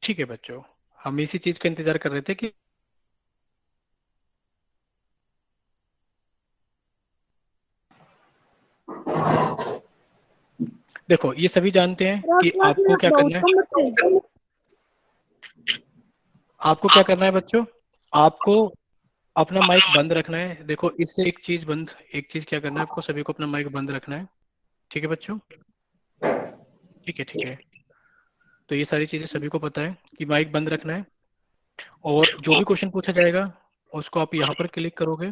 ठीक है बच्चों, हम इसी चीज का इंतजार कर रहे थे कि देखो ये सभी जानते हैं और कि क्लास में आपको क्या बहुत करना है। कम बच्चे हैं। आपको क्या करना है बच्चों, आपको अपना माइक बंद रखना है। देखो इससे एक चीज बंद, एक चीज क्या करना है, आपको सभी को अपना माइक बंद रखना है। ठीक है बच्चों, ठीक है ठीक है। तो ये सारी चीजें सभी को पता है कि माइक बंद रखना है, और जो भी क्वेश्चन पूछा जाएगा उसको आप यहाँ पर क्लिक करोगे,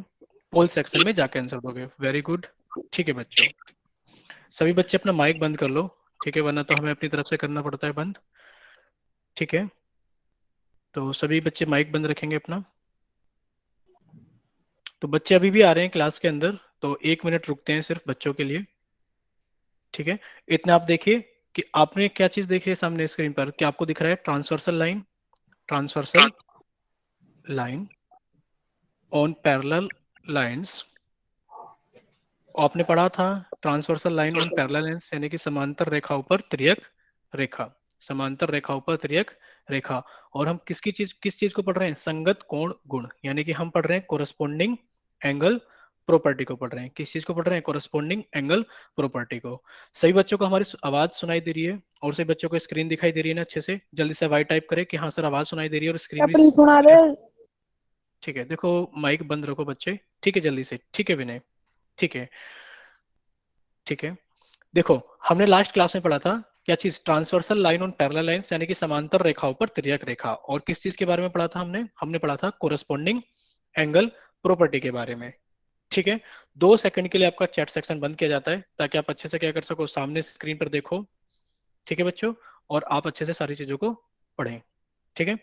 पोल सेक्शन में जाके आंसर दोगे। Very good. ठीक है बच्चों, सभी बच्चे अपना माइक बंद कर लो। ठीक है, वरना तो हमें अपनी तरफ से करना पड़ता है बंद। ठीक है, तो सभी बच्चे माइक बंद रखेंगे अपना। तो बच्चे अभी भी आ रहे हैं क्लास के अंदर, तो 1 मिनट रुकते हैं सिर्फ बच्चों के लिए। ठीक है, इतना आप देखिए कि आपने क्या चीज देखी है सामने स्क्रीन पर, क्या आपको दिख रहा है transversal line, transversal line on parallel lines. आपने पढ़ा था transversal line on parallel lines यानी कि समांतर रेखाओं पर तिर्यक रेखा, समांतर रेखाओं पर तिर्यक रेखा। और हम किस चीज को पढ़ रहे हैं, संगत कोण गुण, यानी कि हम पढ़ रहे हैं कोरस्पोंडिंग एंगल प्रॉपर्टी को पढ़ रहे हैं। किस चीज को पढ़ रहे हैं, कोरस्पोंडिंग एंगल प्रॉपर्टी को। सभी बच्चों को हमारी आवाज सुनाई दे रही है, और सभी बच्चों को स्क्रीन दिखाई दे रही है ना अच्छे से? जल्दी से वाई टाइप करें कि हाँ सर आवाज सुनाई दे रही है और स्क्रीन भी अपनी सुना दे। ठीक है। देखो माइक बंद रखो बच्चे, ठीक है जल्दी से। ठीक है विनय, ठीक है ठीक है। देखो हमने लास्ट क्लास में पढ़ा था क्या चीज, transversal line on parallel lines यानी कि समांतर रेखाओं पर तिर्यक रेखा। और किस चीज के बारे में पढ़ा था हमने, हमने पढ़ा था कोरस्पोंडिंग एंगल प्रॉपर्टी के बारे में। ठीक है, 2 सेकंड के लिए आपका चैट सेक्शन बंद किया जाता है ताकि आप अच्छे से क्या कर सको, सामने स्क्रीन पर देखो। ठीक है बच्चों, और आप अच्छे से सारी चीजों को पढ़ें। ठीक है,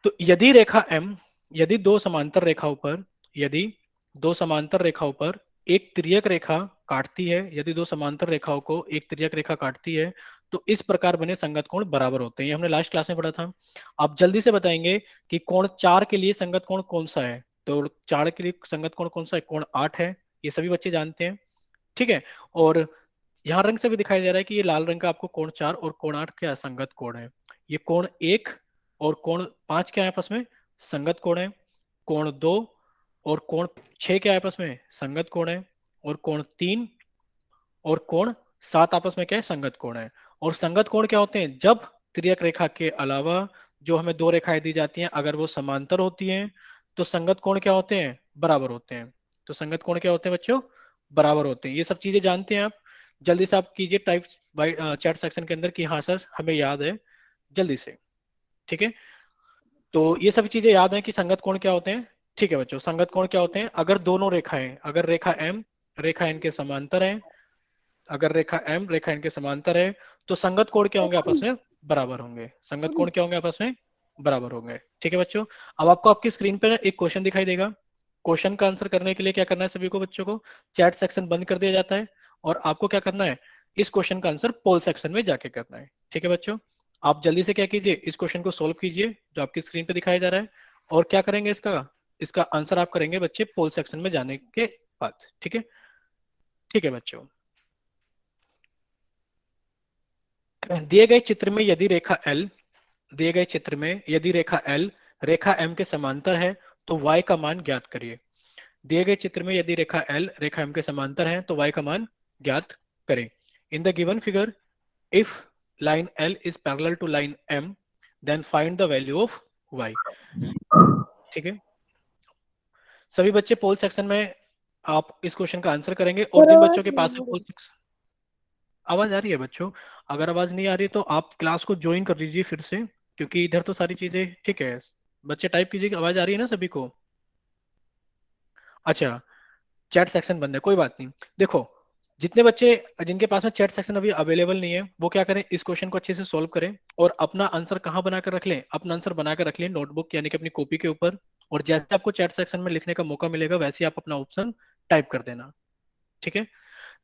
तो यदि रेखा एम, यदि दो समांतर रेखाओं पर, यदि दो समांतर रेखाओं पर एक तिर्यक रेखा काटती है, यदि दो समांतर रेखाओं को एक तिर्यक रेखा काटती है, तो इस प्रकार बने संगत कोण बराबर होते हैं। ये हमने लास्ट क्लास में पढ़ा था। आप जल्दी से बताएंगे कि कोण 4 के लिए संगत कोण कौन सा है। तो 4 के लिए संगत कोण कौन सा है, कोण 8 है। ये सभी बच्चे जानते हैं। ठीक है, और यहाँ रंग से भी दिखाई दे रहा है कि ये लाल रंग का आपको कोण 4 और कोण 8 क्या संगत कोण है। ये कोण 1 और कोण 5 क्या है आपस में, संगत कोण है। कोण 2 और कोण 6 क्या है आपस में, संगत कोण है। और कोण 3 और कोण 7 आपस में क्या है, संगत कोण है। और संगत कोण क्या होते हैं, जब तिर्यक रेखा के अलावा जो हमें दो रेखाएं दी जाती हैं अगर वो समांतर होती हैं, तो संगत कोण क्या होते हैं, बराबर होते हैं। तो संगत कोण क्या होते हैं बच्चों, बराबर होते हैं। ये सब चीजें जानते हैं आप? जल्दी से आप कीजिए टाइप चैट सेक्शन के अंदर कि हाँ सर हमें याद है, जल्दी से। ठीक है, तो ये सभी चीजें याद है कि संगत कोण क्या होते हैं। ठीक है बच्चों, संगत कोण क्या होते हैं, अगर दोनों रेखाएं, अगर रेखा एम रेखा एन के समांतर है, अगर रेखा एम रेखा एन के समांतर है, तो संगत कोण क्या होंगे, आपस में बराबर होंगे। संगत कोण क्या होंगे, आपस में बराबर होंगे। ठीक है बच्चों, अब आपको आपकी स्क्रीन पर एक क्वेश्चन दिखाई देगा। क्वेश्चन का आंसर करने के लिए क्या करना है, सभी को बच्चों को चैट सेक्शन बंद कर दिया जाता है, और आपको क्या करना है, इस क्वेश्चन का आंसर पोल सेक्शन में जाके करना है। ठीक है बच्चों, आप जल्दी से क्या कीजिए, इस क्वेश्चन को सोल्व कीजिए जो आपकी स्क्रीन पे दिखाया जा रहा है। और क्या करेंगे, इसका इसका आंसर आप करेंगे बच्चे पोल सेक्शन में जाने के बाद। ठीक है, ठीक है बच्चों। दिए गए चित्र में यदि रेखा एल, दिए गए चित्र में यदि रेखा एल रेखा एम के समांतर है तो y का मान ज्ञात करिए। दिए गए चित्र में यदि रेखा एल रेखा एम के समांतर है तो y का मान ज्ञात करें। In the given figure if line L is parallel to line M then find the value of y। ठीक है, सभी बच्चे पोल सेक्शन में आप इस क्वेश्चन का आंसर करेंगे। और और जिन आवाज बच्चों के नहीं पास आ पोल रही। आवाज आ रही है बच्चों, अगर आवाज नहीं आ रही तो आप क्लास को ज्वाइन कर लीजिए फिर से, क्योंकि इधर तो सारी चीजें ठीक है। बच्चे टाइप कीजिए कि आवाज आ रही है ना सभी को। अच्छा, चैट सेक्शन बंद है, कोई बात नहीं। देखो जितने बच्चे जिनके पास में चैट सेक्शन अभी अवेलेबल नहीं है वो क्या करें, इस क्वेश्चन को अच्छे से सोल्व करें, और अपना आंसर कहाँ बनाकर रख लें, अपना आंसर बनाकर रख लें नोटबुक यानी कि अपनी कॉपी के ऊपर। और जैसे आपको चैट सेक्शन में लिखने का मौका मिलेगा वैसे ही आप अपना ऑप्शन टाइप कर देना। ठीक है,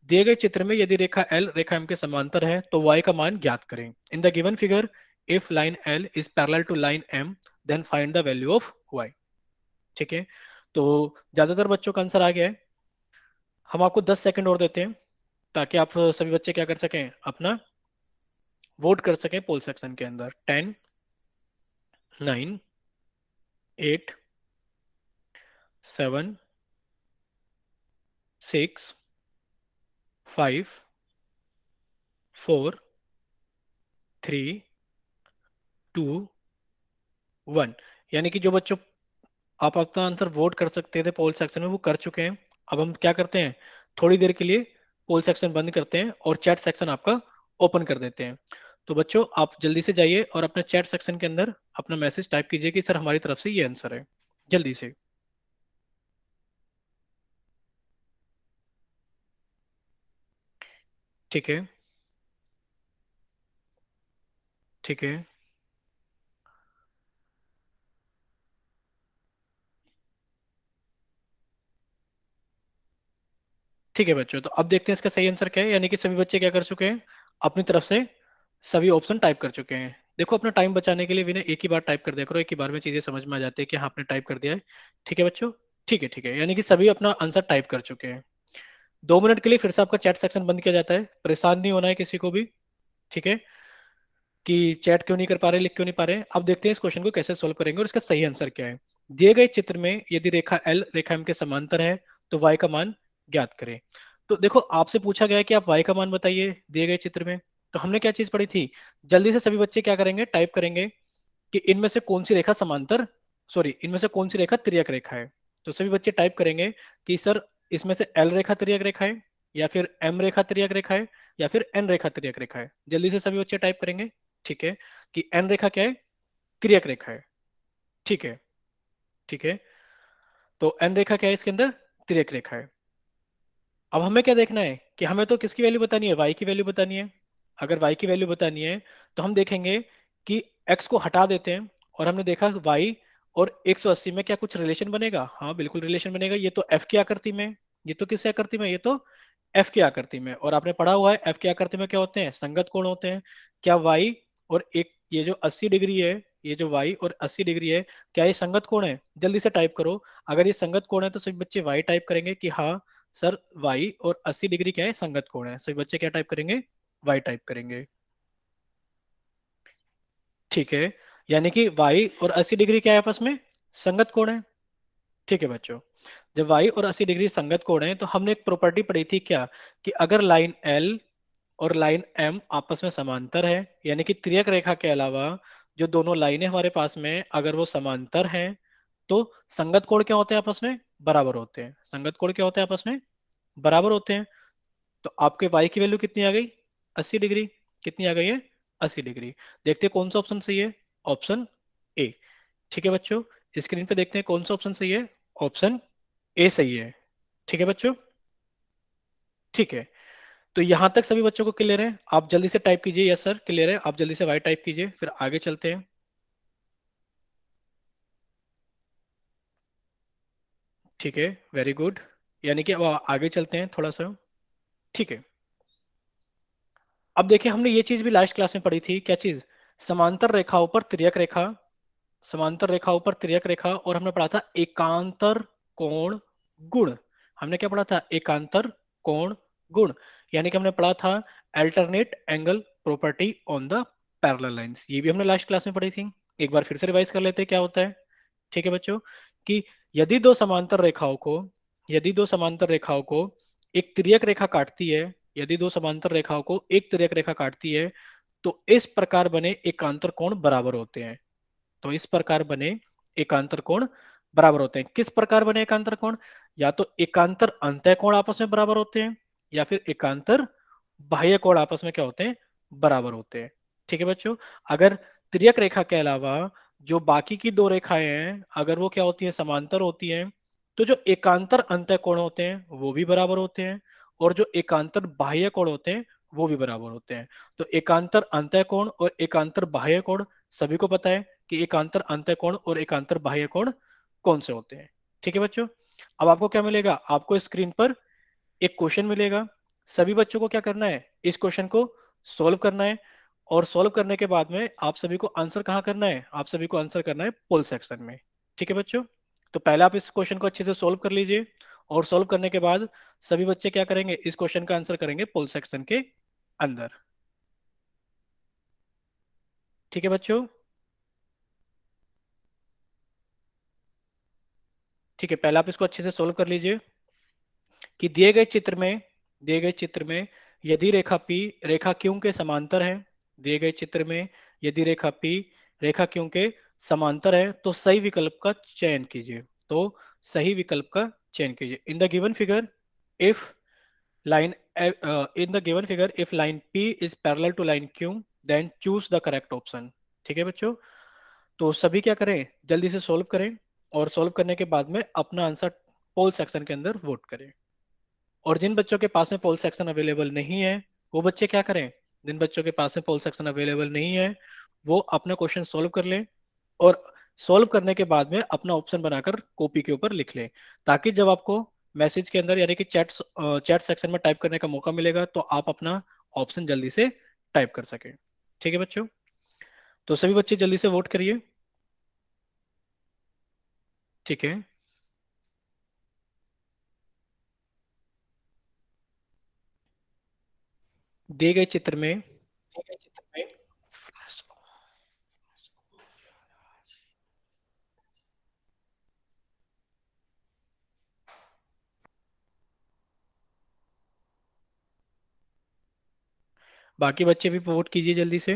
दिए गए चित्र में यदि रेखा एल रेखा एम के समांतर है तो y का मान ज्ञात करें। In the given figure if line L is parallel to line M then find the value of y। ठीक है, तो ज्यादातर बच्चों का आंसर आ गया है। हम आपको 10 सेकंड और देते हैं ताकि आप सभी बच्चे क्या कर सकें, अपना वोट कर सकें पोल सेक्शन के अंदर। 10, 9, 8, 7, 6, 5, 4, 3, 2, 1। यानी कि जो बच्चों आप अपना आंसर वोट कर सकते थे पोल सेक्शन में, वो कर चुके हैं। अब हम क्या करते हैं, थोड़ी देर के लिए पोल सेक्शन बंद करते हैं और चैट सेक्शन आपका ओपन कर देते हैं। तो बच्चों आप जल्दी से जाइए और अपने चैट सेक्शन के अंदर अपना मैसेज टाइप कीजिए कि सर हमारी तरफ से ये आंसर है, जल्दी से। ठीक है। ठीक है। ठीक है बच्चों, तो अब देखते हैं इसका सही आंसर क्या है। यानी कि सभी बच्चे क्या कर चुके हैं, अपनी तरफ से सभी ऑप्शन टाइप कर चुके हैं। देखो अपना टाइम बचाने के लिए भी ना एक ही बार टाइप कर दिया करो, एक ही बार में चीजें समझ में आ जाती है कि हाँ आपने टाइप कर दिया है। ठीक है बच्चों। ठीक है। ठीक है, यानी कि सभी अपना आंसर टाइप कर चुके हैं। 2 मिनट के लिए फिर से आपका चैट सेक्शन बंद किया जाता है, परेशान नहीं होना है किसी को भी। ठीक है, कि चैट क्यों नहीं कर पा रहे, लिख क्यों नहीं पा रहे। अब देखते हैं इस क्वेश्चन को कैसे सोल्व करेंगे और इसका सही आंसर क्या है। दिए गए चित्र में यदि रेखा एल रेखा एम के समांतर है तो वाई का मान ज्ञात करें। तो देखो आपसे पूछा गया है कि आप वाई का मान बताइए दिए गए चित्र में। तो हमने क्या चीज पढ़ी थी, जल्दी से सभी बच्चे क्या करेंगे, टाइप करेंगे कि इनमें से कौन सी रेखा समांतर, सॉरी इनमें से कौन सी रेखा तिर्यक रेखा है। तो सभी बच्चे टाइप करेंगे कि सर इसमें से एल रेखा तिर्यक रेखा है, या फिर एम रेखा तिर्यक रेखा है, या फिर एन रेखा तिर्यक रेखा है। जल्दी से सभी बच्चे टाइप करेंगे। ठीक है, कि एन रेखा क्या है, तिर्यक रेखा है। ठीक है। ठीक है, तो एन रेखा क्या है इसके अंदर, तिर्यक रेखा है। अब हमें क्या देखना है कि हमें तो किसकी वैल्यू बतानी है, वाई की वैल्यू बतानी है। अगर वाई की वैल्यू बतानी है तो हम देखेंगे कि एक्स को हटा देते हैं, और हमने देखा वाई और 180 में क्या कुछ रिलेशन बनेगा। हाँ बिल्कुल रिलेशन बनेगा, ये तो एफ की आकृति में, ये तो किस आकृति में, ये तो एफ की आकृति में। और आपने पढ़ा हुआ है एफ की आकृति में क्या होते हैं, संगत कोण होते हैं। क्या वाई और एक ये जो 80 डिग्री है, ये जो वाई और 80 डिग्री है, क्या ये संगत कोण है। जल्दी से टाइप करो। अगर ये संगत कोण है तो सभी बच्चे वाई टाइप करेंगे कि हाँ सर वाई और 80 डिग्री क्या है, संगत कोण है। सभी बच्चे क्या टाइप करेंगे, वाई टाइप करेंगे। ठीक है, यानी कि वाई और 80 डिग्री क्या है आपस में, संगत कोण है। ठीक है बच्चों, जब वाई और 80 डिग्री संगत कोण है तो हमने एक प्रॉपर्टी पढ़ी थी क्या, कि अगर लाइन एल और लाइन एम आपस में समांतर है, यानी कि तिर्यक रेखा के अलावा जो दोनों लाइनें हमारे पास में अगर वो समांतर हैं, तो संगत कोण क्या होते हैं आपस में, बराबर होते हैं। संगत कोण क्या होते हैं आपस में, बराबर होते हैं। तो आपके y की वैल्यू कितनी आ गई, 80 डिग्री। कितनी आ गई है, 80 डिग्री। देखते हैं कौन सा ऑप्शन सही है, ऑप्शन ए। ठीक है बच्चों, स्क्रीन पे देखते हैं कौन सा ऑप्शन सही है, ऑप्शन ए सही है। ठीक है बच्चों। ठीक है, तो यहां तक सभी बच्चों को क्लियर है। आप जल्दी से टाइप कीजिए यस सर क्लियर है, आप जल्दी से वाई टाइप कीजिए, फिर आगे चलते हैं। ठीक है, वेरी गुड। यानी कि अब आगे चलते हैं थोड़ा सा। ठीक है, अब देखिए हमने ये चीज भी लास्ट क्लास में पढ़ी थी, क्या चीज, समांतर रेखाओं पर तिर्यक रेखा, समांतर रेखाओं पर तिर्यक रेखा, और हमने पढ़ा था एकांतर कोण गुण। हमने क्या पढ़ा था, एकांतर कोण गुण। यानी कि हमने पढ़ा था alternate angle property on the parallel lines. ये भी हमने लास्ट क्लास में पढ़ी थी। एक बार फिर से रिवाइज कर लेते हैं क्या होता है। ठीक है बच्चों, कि यदि दो समांतर रेखाओं को, यदि दो समांतर रेखाओं को एक तिर्यक रेखा काटती है, यदि दो समांतर रेखाओं को एक तिर्यक रेखा काटती है, तो इस प्रकार बने एकांतर कोण बराबर होते हैं। तो इस प्रकार बने एकांतर कोण बराबर होते हैं। किस प्रकार बने एकांतर कोण, या तो एकांतर अंतः कोण आपस में बराबर होते हैं, या फिर एकांतर बाह्य कोण आपस में क्या होते हैं, बराबर होते हैं। ठीक है बच्चों, अगर तिर्यक रेखा के अलावा जो बाकी की दो रेखाएं हैं अगर वो क्या होती है, समांतर होती हैं, तो जो एकांतर अंतः कोण होते हैं वो भी बराबर होते हैं, और जो एकांतर बाह्य कोण होते हैं वो भी बराबर होते हैं। तो एकांतर अंतः कोण और एकांतर बाह्य कोण सभी को पता है कि एकांतर अंतः कोण और एकांतर बाह्य कोण कौन से होते हैं। ठीक है बच्चों, अब आपको क्या मिलेगा, आपको स्क्रीन पर एक क्वेश्चन मिलेगा। सभी बच्चों को क्या करना है, इस क्वेश्चन को सॉल्व करना है, और सॉल्व करने के बाद में आप सभी को आंसर कहाँ करना है, आप सभी को आंसर करना है पोल सेक्शन में। ठीक है बच्चों, तो पहले आप इस क्वेश्चन को अच्छे से सॉल्व कर लीजिए, और सॉल्व करने के बाद सभी बच्चे क्या करेंगे, इस क्वेश्चन का आंसर करेंगे पोल सेक्शन के अंदर। ठीक है बच्चों। ठीक है, पहले आप इसको अच्छे से सोल्व कर लीजिए कि दिए गए चित्र में यदि रेखा P रेखा Q के समांतर है, दिए गए चित्र में यदि रेखा P रेखा Q के समांतर है तो सही विकल्प का चयन कीजिए। तो सही विकल्प का चयन कीजिए। In the given figure if line in the given figure if line P is parallel to line Q then choose the correct option। ठीक है बच्चों, तो सभी क्या करें, जल्दी से सॉल्व करें और सॉल्व करने के बाद में अपना आंसर पोल सेक्शन के अंदर वोट करें। और जिन बच्चों के पास में पोल सेक्शन अवेलेबल नहीं है वो बच्चे क्या करें, जिन बच्चों के पास में पोल सेक्शन अवेलेबल नहीं है वो अपना क्वेश्चन सॉल्व कर लें और सॉल्व करने के बाद में अपना ऑप्शन बनाकर कॉपी के ऊपर लिख लें, ताकि जब आपको मैसेज के अंदर यानी कि चैट सेक्शन में टाइप करने का मौका मिलेगा तो आप अपना ऑप्शन जल्दी से टाइप कर सकें। ठीक है बच्चों, तो सभी बच्चे जल्दी से वोट करिए। ठीक है, दिए गए चित्र में बाकी बच्चे भी वोट कीजिए जल्दी से।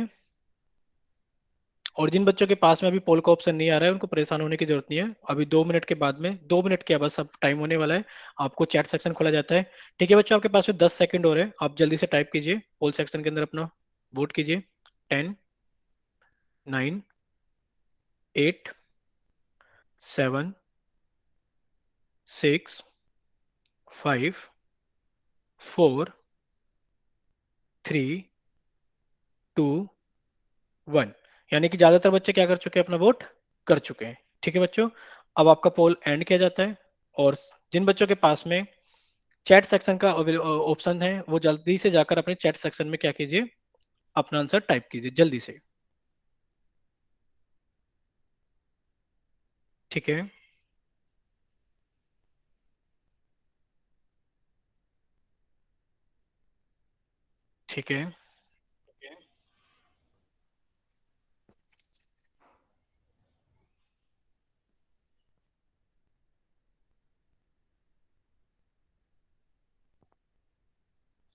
और जिन बच्चों के पास में अभी पोल का ऑप्शन नहीं आ रहा है उनको परेशान होने की जरूरत नहीं है, अभी 2 मिनट के बाद में 2 मिनट क्या बस अब टाइम होने वाला है, आपको चैट सेक्शन खोला जाता है। ठीक है बच्चों, आपके पास में 10 सेकंड हो रहे हैं, आप जल्दी से टाइप कीजिए पोल सेक्शन के अंदर अपना वोट कीजिए। 10, 9, 8, 7, 6, 5, 4, 3, 2, 1। यानी कि ज्यादातर बच्चे क्या कर चुके हैं, अपना वोट कर चुके हैं। ठीक है बच्चों, अब आपका पोल एंड किया जाता है और जिन बच्चों के पास में चैट सेक्शन का ऑप्शन है वो जल्दी से जाकर अपने चैट सेक्शन में क्या कीजिए, अपना आंसर टाइप कीजिए जल्दी से। ठीक है, ठीक है,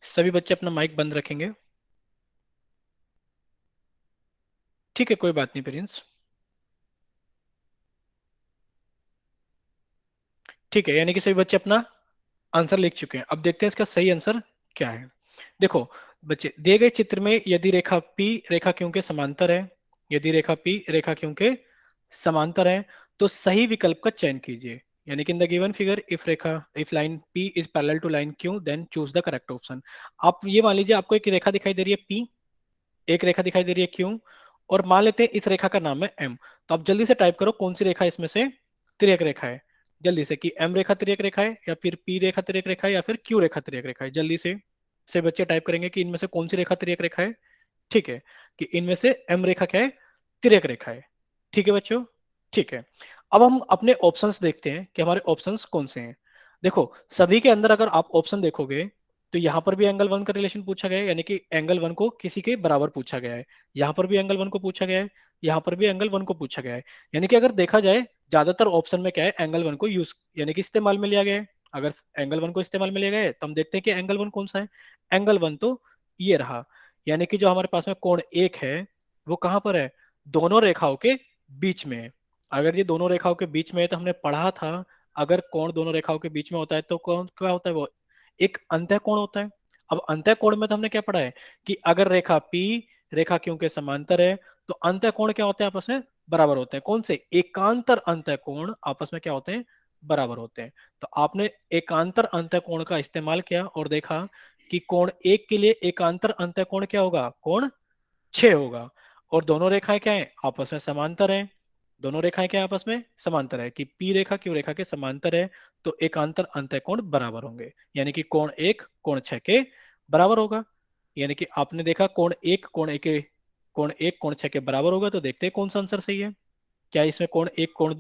सभी बच्चे अपना माइक बंद रखेंगे। ठीक है, कोई बात नहीं प्रिंस। ठीक है, यानी कि सभी बच्चे अपना आंसर लिख चुके हैं, अब देखते हैं इसका सही आंसर क्या है। देखो बच्चे, दिए गए चित्र में यदि रेखा P रेखा Q के समांतर है, यदि रेखा P रेखा Q के समांतर है तो सही विकल्प का चयन कीजिए। यानी कि in the given figure if line P is parallel to line Q then choose the correct option. आप ये मान लीजिए आपको एक रेखा दिखाई दे रही है P, एक रेखा दिखाई दे रही है Q, और मान लेते हैं इस रेखा का नाम है M। तो आप जल्दी से टाइप करो कौन सी रेखा इसमें से तिर्यक रेखा है, जल्दी से, कि M रेखा तिर्यक रेखा है या फिर P रेखा तिर्यक रेखा है या फिर Q रेखा तिर्यक रेखा है। जल्दी से बच्चे टाइप करेंगे कि इनमें से कौन सी रेखा तिर्यक रेखा है। ठीक है, कि इनमें से M रेखा क्या है, तिर्यक रेखा है। ठीक है बच्चों, ठीक है। अब हम अपने ऑप्शंस देखते हैं कि हमारे ऑप्शंस कौन से हैं। देखो सभी के अंदर अगर आप ऑप्शन देखोगे तो यहाँ पर भी एंगल वन का रिलेशन पूछा गया है, यानी कि एंगल वन को किसी के बराबर पूछा गया है। यहाँ पर भी एंगल वन को पूछा गया है, यहाँ पर भी एंगल वन को पूछा गया है। यानी कि अगर देखा जाए ज्यादातर ऑप्शन में क्या है, एंगल वन को यूज यानी कि इस्तेमाल में लिया गया है। अगर एंगल वन को इस्तेमाल में लिया गया है तो हम देखते हैं कि एंगल वन कौन सा है। एंगल वन तो ये रहा, यानी कि जो हमारे पास में कोण एक है वो कहाँ पर है, दोनों रेखाओं के बीच में है। अगर ये दोनों रेखाओं के बीच में है तो हमने पढ़ा था अगर कोण दोनों रेखाओं के बीच में होता है तो कौन क्या होता है, वो एक अंतःकोण होता है। अब अंतःकोण में तो हमने क्या पढ़ा है कि अगर रेखा P रेखा Q के समांतर है तो अंतःकोण क्या होते हैं, आपस में बराबर होते हैं। कौन से, एकांतर अंतःकोण आपस में क्या होते हैं, बराबर होते हैं। तो आपने एकांतर अंतःकोण का इस्तेमाल किया और देखा कि कोण एक के लिए एकांतर अंतःकोण क्या होगा, कोण 6 होगा। और दोनों रेखाएं क्या है, आपस में समांतर हैं। दोनों रेखाएं क्या है, आपस में समांतर है कि पी रेखा क्यू रेखा के समांतर है तो एकांतर अंतःकोण बराबर होंगे। यानी कि कोण एक कोण 6 के बराबर होगा। यानी कि आपने देखा कोण एक कोण 6 के बराबर होगा, तो देखते हैं कौन सा आंसर सही है। क्या इसमें कोण एक कोण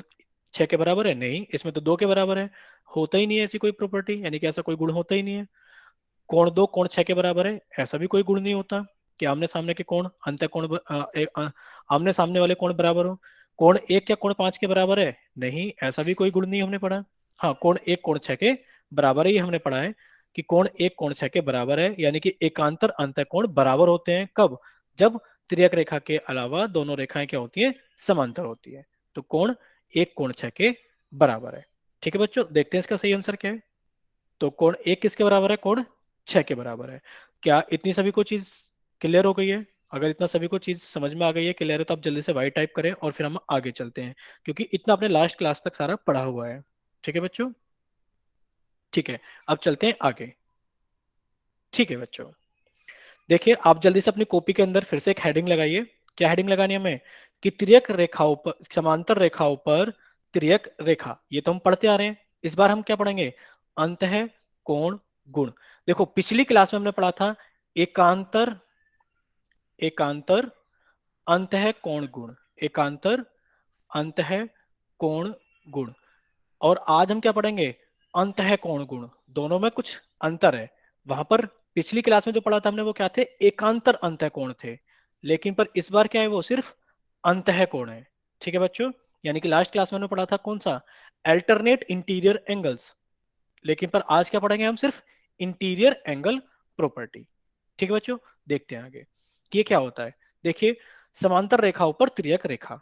6 के बराबर है, नहीं, इसमें तो 2 के बराबर है। होता ही नहीं है ऐसी कोई प्रॉपर्टी, यानी कि ऐसा कोई गुण होता ही नहीं है। कोण दो कोण 6 के बराबर है, ऐसा भी कोई गुण नहीं होता कि आमने सामने के कोण अंत कोण आमने सामने वाले कोण बराबर हो। कोण एक क्या कोण 5 के बराबर है, नहीं, ऐसा भी कोई गुण नहीं हमने पढ़ा। हाँ, कोण एक कोण छः के बराबर है, ये हमने पढ़ा है कि कोण एक कोण छः के बराबर है, यानी कि एकांतर अंतःकोण बराबर होते हैं कब? जब तिर्यक रेखा के अलावा दोनों रेखाएं क्या होती हैं? समांतर होती है। तो कोण एक कोण छः के बराबर है। ठीक है बच्चों, देखते हैं इसका सही आंसर क्या है। तो कोण एक किसके बराबर है? कोण छः के बराबर है। क्या इतनी सभी को चीज क्लियर हो गई है? अगर इतना सभी को चीज समझ में आ गई है, क्लियर है, तो आप जल्दी से वाई टाइप करें और फिर हम आगे चलते हैं, क्योंकि इतना आपने लास्ट क्लास तक सारा पढ़ा हुआ है। ठीक है बच्चों? ठीक है, अब चलते हैं आगे। ठीक है बच्चों, देखिए आप जल्दी से अपनी कॉपी के अंदर फिर से एक हेडिंग लगाइए। क्या हेडिंग लगानी है हमें? कि तिर्यक रेखाओं पर, समांतर रेखाओं पर तिर्यक रेखा, ये तो हम पढ़ते आ रहे हैं। इस बार हम क्या पढ़ेंगे? अंतः कोण गुण। देखो पिछली क्लास में हमने पढ़ा था एकांतर, एकांतर अंतः कोण गुण, एकांतर अंतः कोण गुण। और आज हम क्या पढ़ेंगे? अंतः कोण गुण। दोनों में कुछ अंतर है। वहां पर पिछली क्लास में जो पढ़ा था हमने वो क्या थे? एकांतर अंतः कोण थे। लेकिन पर इस बार क्या है? वो सिर्फ अंतः कोण है। ठीक है बच्चों? यानी कि लास्ट क्लास में हमने पढ़ा था कौन सा? Alternate interior angles. लेकिन पर आज क्या पढ़ेंगे हम? सिर्फ इंटीरियर एंगल प्रॉपर्टी। ठीक है बच्चों? देखते हैं आगे कि ये क्या होता है। देखिए, समांतर रेखाओं पर तिर्यक रेखा।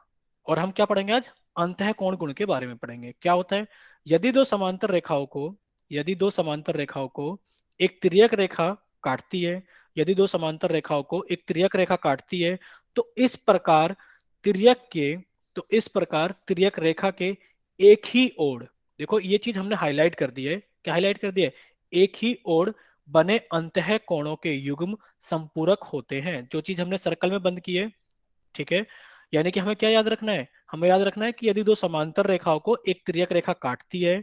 और हम क्या पढ़ेंगे आज? अंतः कोण गुण के बारे में पढ़ेंगे। क्या होता है? यदि दो समांतर रेखाओं को, यदि दो समांतर रेखाओं को एक तिर्यक रेखा काटती है, यदि दो समांतर रेखाओं को एक तिर्यक रेखा काटती है, तो इस प्रकार तिर्यक के, तो इस प्रकार तिर्यक रेखा के एक ही ओर, देखो ये चीज हमने हाईलाइट कर दी है। क्या हाईलाइट कर दी है? एक ही ओर बने अंतः कोणों के युग्म संपूरक होते हैं। जो चीज हमने सर्कल में बंद की है। ठीक है? यानी कि हमें क्या याद रखना है? हमें याद रखना है कि यदि दो समांतर रेखाओं को एक तिर्यक रेखा काटती है,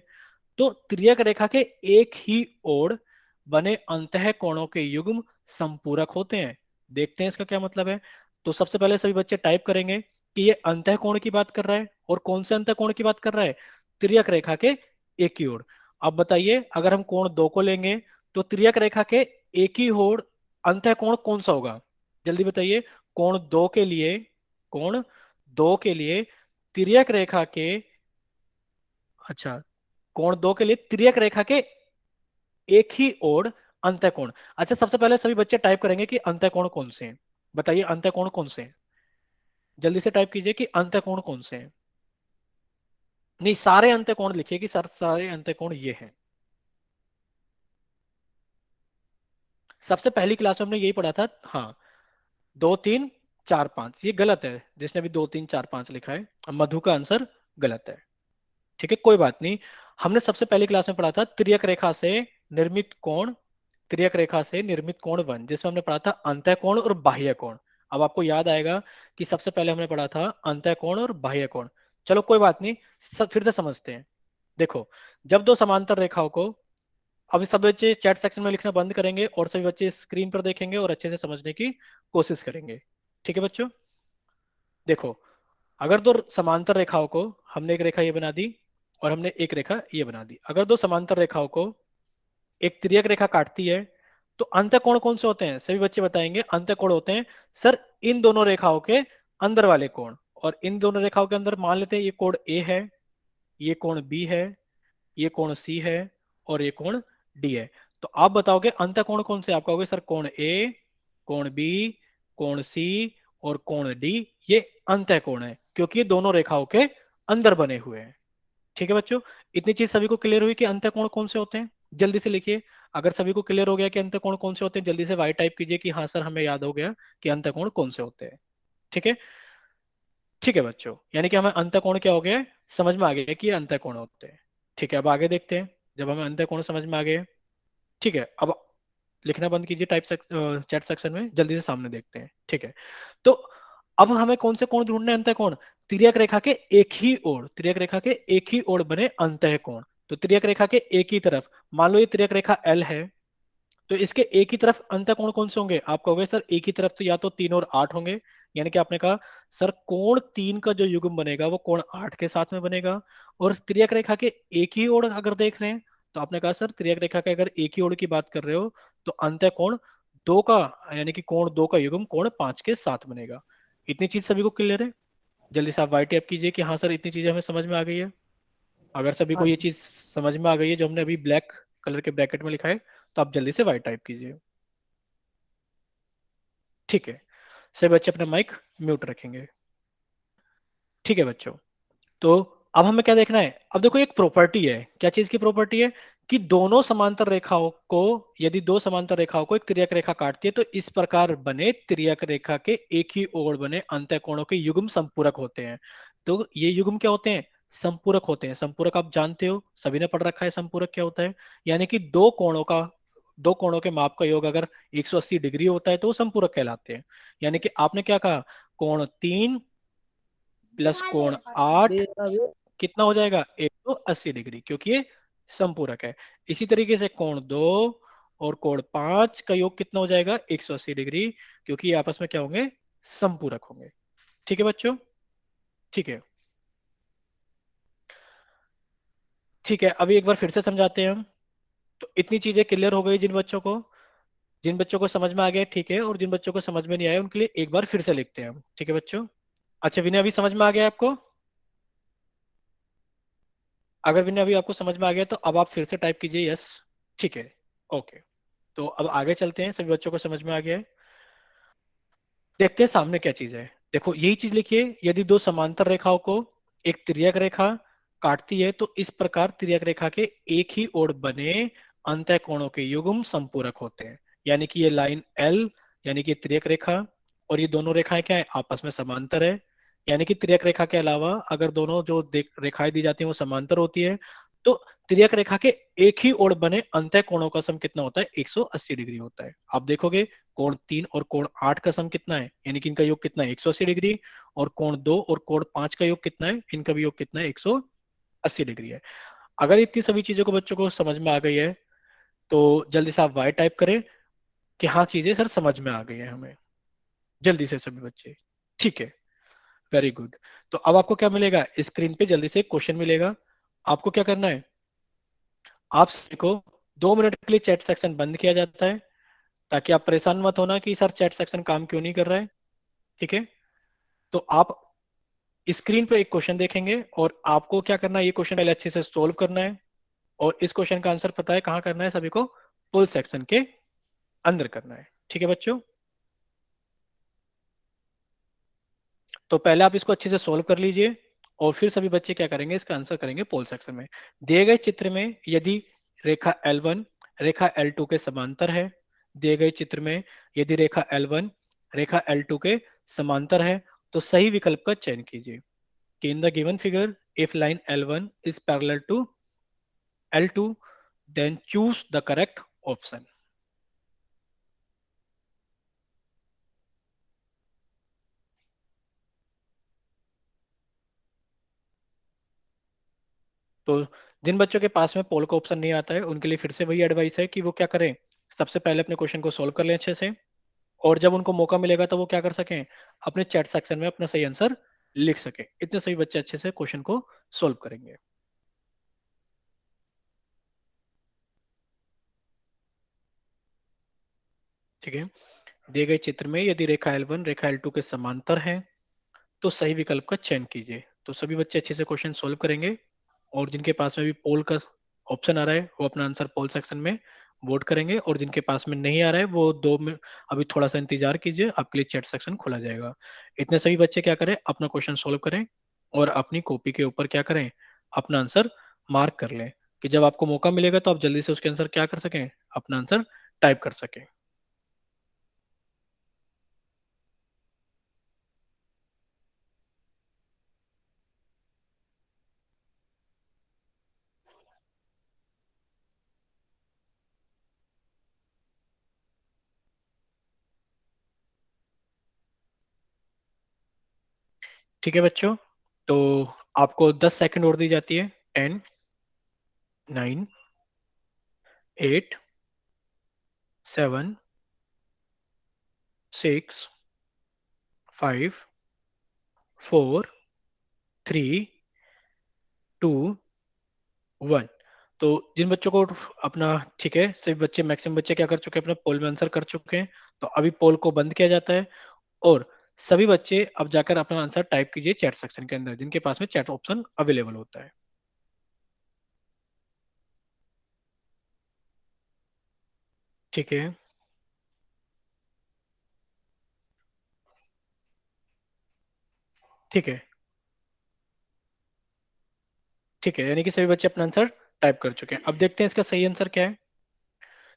तो तिर्यक रेखा के एक ही ओर बने अंतः कोणों के युग्म संपूरक होते हैं। देखते हैं इसका क्या मतलब है। तो सबसे पहले सभी बच्चे टाइप करेंगे कि ये अंतः कोण की बात कर रहा है, और कौन से अंतः कोण की बात कर रहा है? तिर्यक रेखा के एक ही ओर। अब बताइए, अगर हम कोण दो को लेंगे, तो तिर्यक रेखा के एक ही ओर अंतः कोण कौन सा होगा? जल्दी बताइए। कोण दो के लिए, कोण दो के लिए तिर्यक रेखा के, अच्छा, कोण दो के लिए तिर्यक रेखा के एक ही ओर अंतःकोण। अच्छा, सबसे पहले सभी बच्चे टाइप करेंगे कि अंतःकोण कौन से हैं। बताइए अंतःकोण कौन से हैं? जल्दी से टाइप कीजिए कि अंतःकोण कौन से हैं। नहीं, सारे अंतःकोण लिखिए कि सर सारे अंतःकोण ये हैं। सबसे पहली क्लास में हमने यही पढ़ा था। हाँ, दो तीन चार पांच, ये गलत है। जिसने भी दो तीन चार पांच लिखा है, अब मधु का आंसर गलत है। ठीक है, कोई बात नहीं। हमने सबसे पहली क्लास में पढ़ा था तिर्यक रेखा से निर्मित कोण, तिर्यक रेखा से निर्मित कोण वन, जिसमें हमने पढ़ा था अंतः कोण और बाह्य कोण। अब आपको याद आएगा कि सबसे पहले हमने पढ़ा था अंतः कोण और बाह्य कोण। चलो कोई बात नहीं, फिर से समझते हैं। देखो, जब दो समांतर रेखाओं को, अभी सब बच्चे चैट सेक्शन में लिखना बंद करेंगे और सभी बच्चे स्क्रीन पर देखेंगे और अच्छे से समझने की कोशिश करेंगे। ठीक है बच्चों? देखो, अगर दो समांतर रेखाओं को, हमने एक रेखा ये बना दी और हमने एक रेखा ये बना दी, अगर दो समांतर रेखाओं को एक तिर्यक रेखा काटती है, तो अंतःकोण कौन से होते हैं? सभी बच्चे बताएंगे अंतःकोण होते हैं सर इन दोनों रेखाओं के अंदर वाले कोण। और इन दोनों रेखाओं के अंदर मान लेते हैं ये कोण ए है, ये कोण बी है, ये कोण सी है, और ये कोण डी है। तो आप बताओगे अंतःकोण कौन से? आप कहोगे सर कोण ए, कोण बी, कोण सी और कोण डी, ये अंतःकोण है, क्योंकि ये दोनों रेखाओं के अंदर बने हुए हैं। ठीक है बच्चों? इतनी चीज सभी को क्लियर हुई कि अंतःकोण कौन से होते हैं? जल्दी से लिखिए। अगर सभी को क्लियर हो गया कि अंतःकोण कौन से होते हैं, जल्दी से वाई टाइप कीजिए कि हाँ सर हमें याद हो गया कि अंतःकोण कौन से होते हैं। ठीक है? ठीक है बच्चों, यानी कि हमें अंतःकोण क्या हो गया है? समझ में आ गया कि ये अंतःकोण होते हैं। ठीक है, अब आगे देखते हैं। जब हमें अंतःकोण समझ में आ गए, ठीक है, अब लिखना बंद कीजिए टाइप चैट सेक्शन में, जल्दी से सामने देखते हैं। ठीक है, तो अब हमें कौन से कोण ढूंढने हैं? अंतःकोण तिर्यक रेखा के एक ही ओर, तिर्यक रेखा के एक ही ओर बने अंतःकोण। तो तिर्यक रेखा के एक ही तरफ, मान लो ये तिर्यक रेखा एल है, तो इसके एक ही तरफ अंतःकोण कौन से होंगे? आप कहोगे सर एक ही तरफ तो या तो 3 और 8 होंगे। यानी कि आपने कहा सर कोण 3 का जो युग्म बनेगा वो कोण 8 के साथ में बनेगा। और तिर्यक रेखा के एक ही ओर अगर देख रहे हैं, तो आपने कहा सर तिर्यक रेखा के अगर एक ही ओर की बात कर रहे हो, तो अंतःकोण 2 का, यानी कि कोण 2 का युग्म कोण 5 के साथ बनेगा। इतनी चीज सभी को क्लियर है? जल्दी से आप वाई टैप कीजिए कि हाँ सर इतनी चीजें हमें समझ में आ गई है। अगर सभी को हाँ ये जी। चीज समझ में आ गई है जो हमने अभी ब्लैक कलर के ब्रैकेट में लिखा है, तो आप जल्दी से वाई टाइप कीजिए। ठीक है, सभी बच्चे अपना माइक म्यूट रखेंगे। ठीक है बच्चों, तो अब हमें क्या देखना है? अब देखो एक प्रॉपर्टी है, क्या चीज की प्रॉपर्टी है? कि दोनों समांतर रेखाओं को, यदि दो समांतर रेखाओं को एक तिर्यक रेखा काटती है तो इस प्रकार बने तिर्यक रेखा के एक ही ओर बने अंतःकोणों के युग्म संपूरक होते हैं। तो ये युग्म क्या होते हैं? संपूरक होते हैं। संपूरक आप जानते हो, सभी ने पढ़ रखा है संपूरक क्या होता है। यानी कि दो कोणों के माप का योग अगर 180 डिग्री होता है तो वो संपूरक कहलाते हैं। यानी कि आपने क्या कहा? कोण 3 प्लस कोण 8 कितना हो जाएगा? 180 डिग्री, क्योंकि ये संपूरक है। इसी तरीके से कोण 2 और कोण 5 का योग कितना हो जाएगा? 180 डिग्री, क्योंकि ये आपस में क्या होंगे? संपूरक होंगे। ठीक है बच्चों? ठीक है। ठीक है, अभी एक बार फिर से समझाते हैं हम। तो इतनी चीजें क्लियर हो गई जिन बच्चों को समझ में आ गया ठीक है, और जिन बच्चों को समझ में नहीं आया उनके लिए एक बार फिर से लिखते हैं हम। ठीक है बच्चों? अच्छा विनय, अभी समझ में आ गया आपको? अगर विनय अभी आपको समझ में आ गया तो अब आप फिर से टाइप कीजिए यस। ठीक है, ओके। तो अब आगे चलते हैं, सभी बच्चों को समझ में आ गया है। देखते हैं सामने क्या चीज है। देखो यही चीज लिखिए, यदि दो समांतर रेखाओं को एक तिर्यक रेखा काटती है तो इस प्रकार तिर्यक रेखा के एक ही ओर बने अंतःकोणों के युग्म संपूरक होते हैं। यानी कि ये लाइन एल, यानी कि तिर्यक रेखा, और ये दोनों रेखाएं क्या है? आपस में समांतर है। यानी कि तिर्यक रेखा के अलावा अगर दोनों जो रेखाएं दी जाती हैं वो समांतर होती है, तो तिर्यक रेखा के एक ही ओर बने अंतःकोणों का सम कितना होता है? 180 डिग्री होता है। आप देखोगे कोण 3 और कोण 8 का सम कितना है, यानी कि इनका योग कितना है? 180 डिग्री। और कोण 2 और कोण 5 का योग कितना है? इनका भी योग कितना है? 180 डिग्री है। अगर इतनी सभी चीजों को बच्चों को समझ में आ गई है तो जल्दी से आप वाई टाइप करें कि हाँ चीजें सर समझ में आ गई है हमें। जल्दी से सभी बच्चे। ठीक है, वेरी गुड। तो अब आपको क्या मिलेगा? स्क्रीन पे जल्दी से एक क्वेश्चन मिलेगा। आपको क्या करना है? आप सभी को 2 मिनट के लिए चैट सेक्शन बंद किया जाता है, ताकि आप परेशान मत होना कि सर चैट सेक्शन काम क्यों नहीं कर रहा है। ठीक है? तो आप स्क्रीन पे एक क्वेश्चन देखेंगे और आपको क्या करना है? ये क्वेश्चन पहले अच्छे से सोल्व करना है, और इस क्वेश्चन का आंसर पता है कहाँ करना है सभी को? फुल सेक्शन के अंदर करना है। ठीक है बच्चों? तो पहले आप इसको अच्छे से सोल्व कर लीजिए, और फिर सभी बच्चे क्या करेंगे? इसका आंसर करेंगे पोल सेक्शन में। दिए गए चित्र में यदि रेखा L1 रेखा L2 के समांतर है, दिए गए चित्र में यदि रेखा L1 रेखा L2 के समांतर है, तो सही विकल्प का चयन कीजिए। कि in the given figure if line L1 is parallel to L2, then choose the correct option। तो जिन बच्चों के पास में पोल का ऑप्शन नहीं आता है उनके लिए फिर से वही एडवाइस है कि वो क्या करें? सबसे पहले अपने क्वेश्चन को सोल्व कर लें अच्छे से, और जब उनको मौका मिलेगा तो वो क्या कर सकें? अपने चैट सेक्शन में अपना सही आंसर लिख सकें। इतने सभी बच्चे अच्छे से क्वेश्चन को सोल्व करेंगे। ठीक है? दिए गए चित्र में यदि रेखा L1 रेखा L2 के समांतर है तो सही विकल्प का चयन कीजिए। तो सभी बच्चे अच्छे से क्वेश्चन सोल्व करेंगे, और जिनके पास में भी पोल का ऑप्शन आ रहा है वो अपना आंसर पोल सेक्शन में वोट करेंगे, और जिनके पास में नहीं आ रहा है वो 2 मिनट अभी थोड़ा सा इंतजार कीजिए, आपके लिए चैट सेक्शन खोला जाएगा। इतने सभी बच्चे क्या करें? अपना क्वेश्चन सोल्व करें, और अपनी कॉपी के ऊपर क्या करें? अपना आंसर मार्क कर लें, कि जब आपको मौका मिलेगा तो आप जल्दी से उसके आंसर क्या कर सकें? अपना आंसर टाइप कर सकें। ठीक है बच्चों, तो आपको 10 सेकंड और दी जाती है। 10, 9, 8, 7, 6, 5, 4, 3, 2, 1। तो जिन बच्चों को अपना, ठीक है, सभी बच्चे, मैक्सिमम बच्चे क्या कर चुके हैं? अपना पोल में आंसर कर चुके हैं। तो अभी पोल को बंद किया जाता है, और सभी बच्चे अब जाकर अपना आंसर टाइप कीजिए चैट सेक्शन के अंदर, जिनके पास में चैट ऑप्शन अवेलेबल होता है। ठीक है। ठीक है। ठीक है, यानी कि सभी बच्चे अपना आंसर टाइप कर चुके हैं। अब देखते हैं इसका सही आंसर क्या है।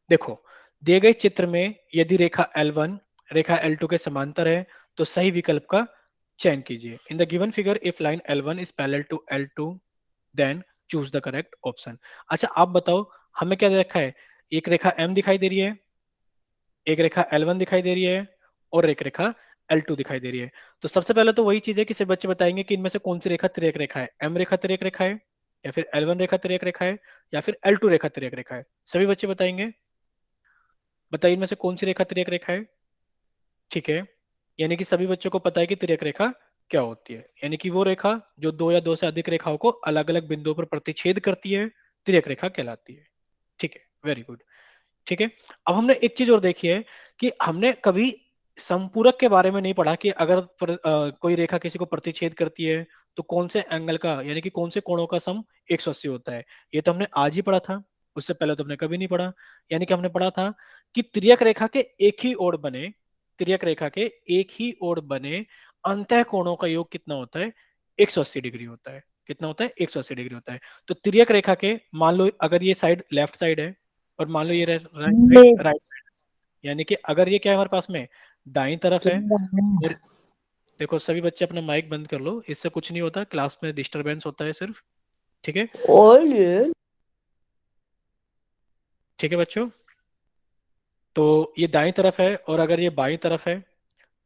देखो, दिए गए चित्र में यदि रेखा L1 रेखा L2 के समांतर है तो सही विकल्प का चयन कीजिए। In the given figure if line L1 is parallel to L2 then choose the correct option. अच्छा आप बताओ, हमें क्या दे रखा है? एक रेखा M दिखाई दे रही है, एक रेखा L1 दिखाई दे रही है, और एक रेखा L2 दिखाई दे रही है। तो सबसे पहले तो वही चीज है कि सिर्फ बच्चे बताएंगे कि इनमें से कौन सी रेखा तिर्यक रेखा है, M रेखा तिर्यक रेखा है, या फिर L1 रेखा तिर्यक रेखा है, या फिर L2 रेखा तिर्यक रेखा है। सभी बच्चे बताएंगे। बताइए इनमें से कौन सी रेखा तिर्यक रेखा है। ठीक है, यानी कि सभी बच्चों को पता है कि तिर्यक रेखा क्या होती है, यानी कि वो रेखा जो दो या दो से अधिक रेखाओं को अलग अलग बिंदुओं पर प्रतिच्छेद करती है, तिर्यक रेखा कहलाती है। ठीक है, वेरी गुड। ठीक है, अब हमने एक चीज और देखी है कि हमने कभी संपूरक के बारे में नहीं पढ़ा कि अगर कोई रेखा किसी को प्रतिच्छेद करती है तो कौन से एंगल का, यानी कि कौन से कोणों का सम 180 होता है। ये तो हमने आज ही पढ़ा था, उससे पहले तो हमने कभी नहीं पढ़ा। यानी कि हमने पढ़ा था कि तिर्यक रेखा के एक ही ओर बने, तिर्यक रेखा के एक ही ओर बने अंतः कोणों का योग कितना होता है? 180 डिग्री होता है। कितना होता है? 180 डिग्री होता है। तो तिर्यक रेखा के, मान लो अगर ये साइड लेफ्ट साइड है और मान लो ये राइट राइट, यानी कि अगर ये क्या है हमारे पास में, दाईं तरफ है। और देखो सभी बच्चे अपना माइक बंद कर लो, इससे कुछ नहीं होता, क्लास में डिस्टरबेंस होता है सिर्फ। ठीक है। Olha, ठीक है बच्चों, तो ये दाईं तरफ है और अगर ये बाईं तरफ है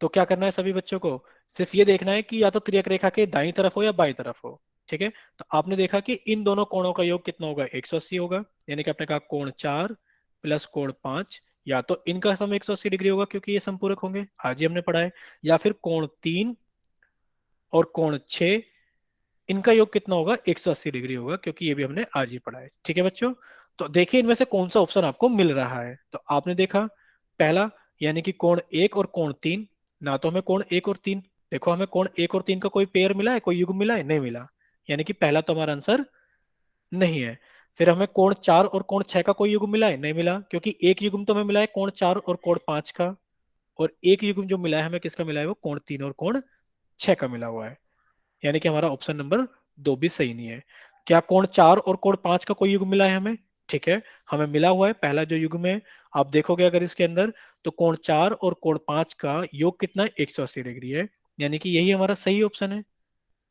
तो क्या करना है सभी बच्चों को? सिर्फ ये देखना है कि या तो त्रियक रेखा के दाईं तरफ हो या बाईं तरफ हो। ठीक है, तो आपने देखा कि इन दोनों कोणों का योग कितना होगा? 180 होगा। यानी कि आपने कहा कोण 4 प्लस कोण 5, या तो इनका सम 180 डिग्री होगा क्योंकि ये संपूरक होंगे, आज ही हमने पढ़ा है, या फिर कोण 3 और कोण 6, इनका योग कितना होगा? 180 डिग्री होगा, क्योंकि ये भी हमने आज ही पढ़ा है। ठीक है बच्चों, तो देखिए इनमें से कौन सा ऑप्शन आपको मिल रहा है। तो आपने देखा पहला, यानी कि कोण 1 और कोण 3, ना तो हमें कोण 1 और 3, देखो हमें कोण 1 और 3 का कोई पेयर मिला है, कोई युग्म मिला है? नहीं मिला। यानी कि पहला तो हमारा आंसर नहीं है। फिर हमें कोण 4 और कोण 6 का कोई युग्म मिला है? नहीं मिला, क्योंकि एक युग्म तो हमें मिला है कोण 4 और कोण 5 का, और एक युग्म जो मिला है हमें किसका मिला है? वो कोण 3 और कोण 6 का मिला हुआ है। यानी कि हमारा ऑप्शन नंबर 2 भी सही नहीं है। क्या कोण 4 और कोण 5 का कोई युग्म मिला है हमें? ठीक है, हमें मिला हुआ है पहला जो युग्म है। आप देखोगे अगर इसके अंदर, तो कोण 4 और कोण 5 का योग कितना है? 180 डिग्री है। यानी कि यही हमारा सही ऑप्शन है,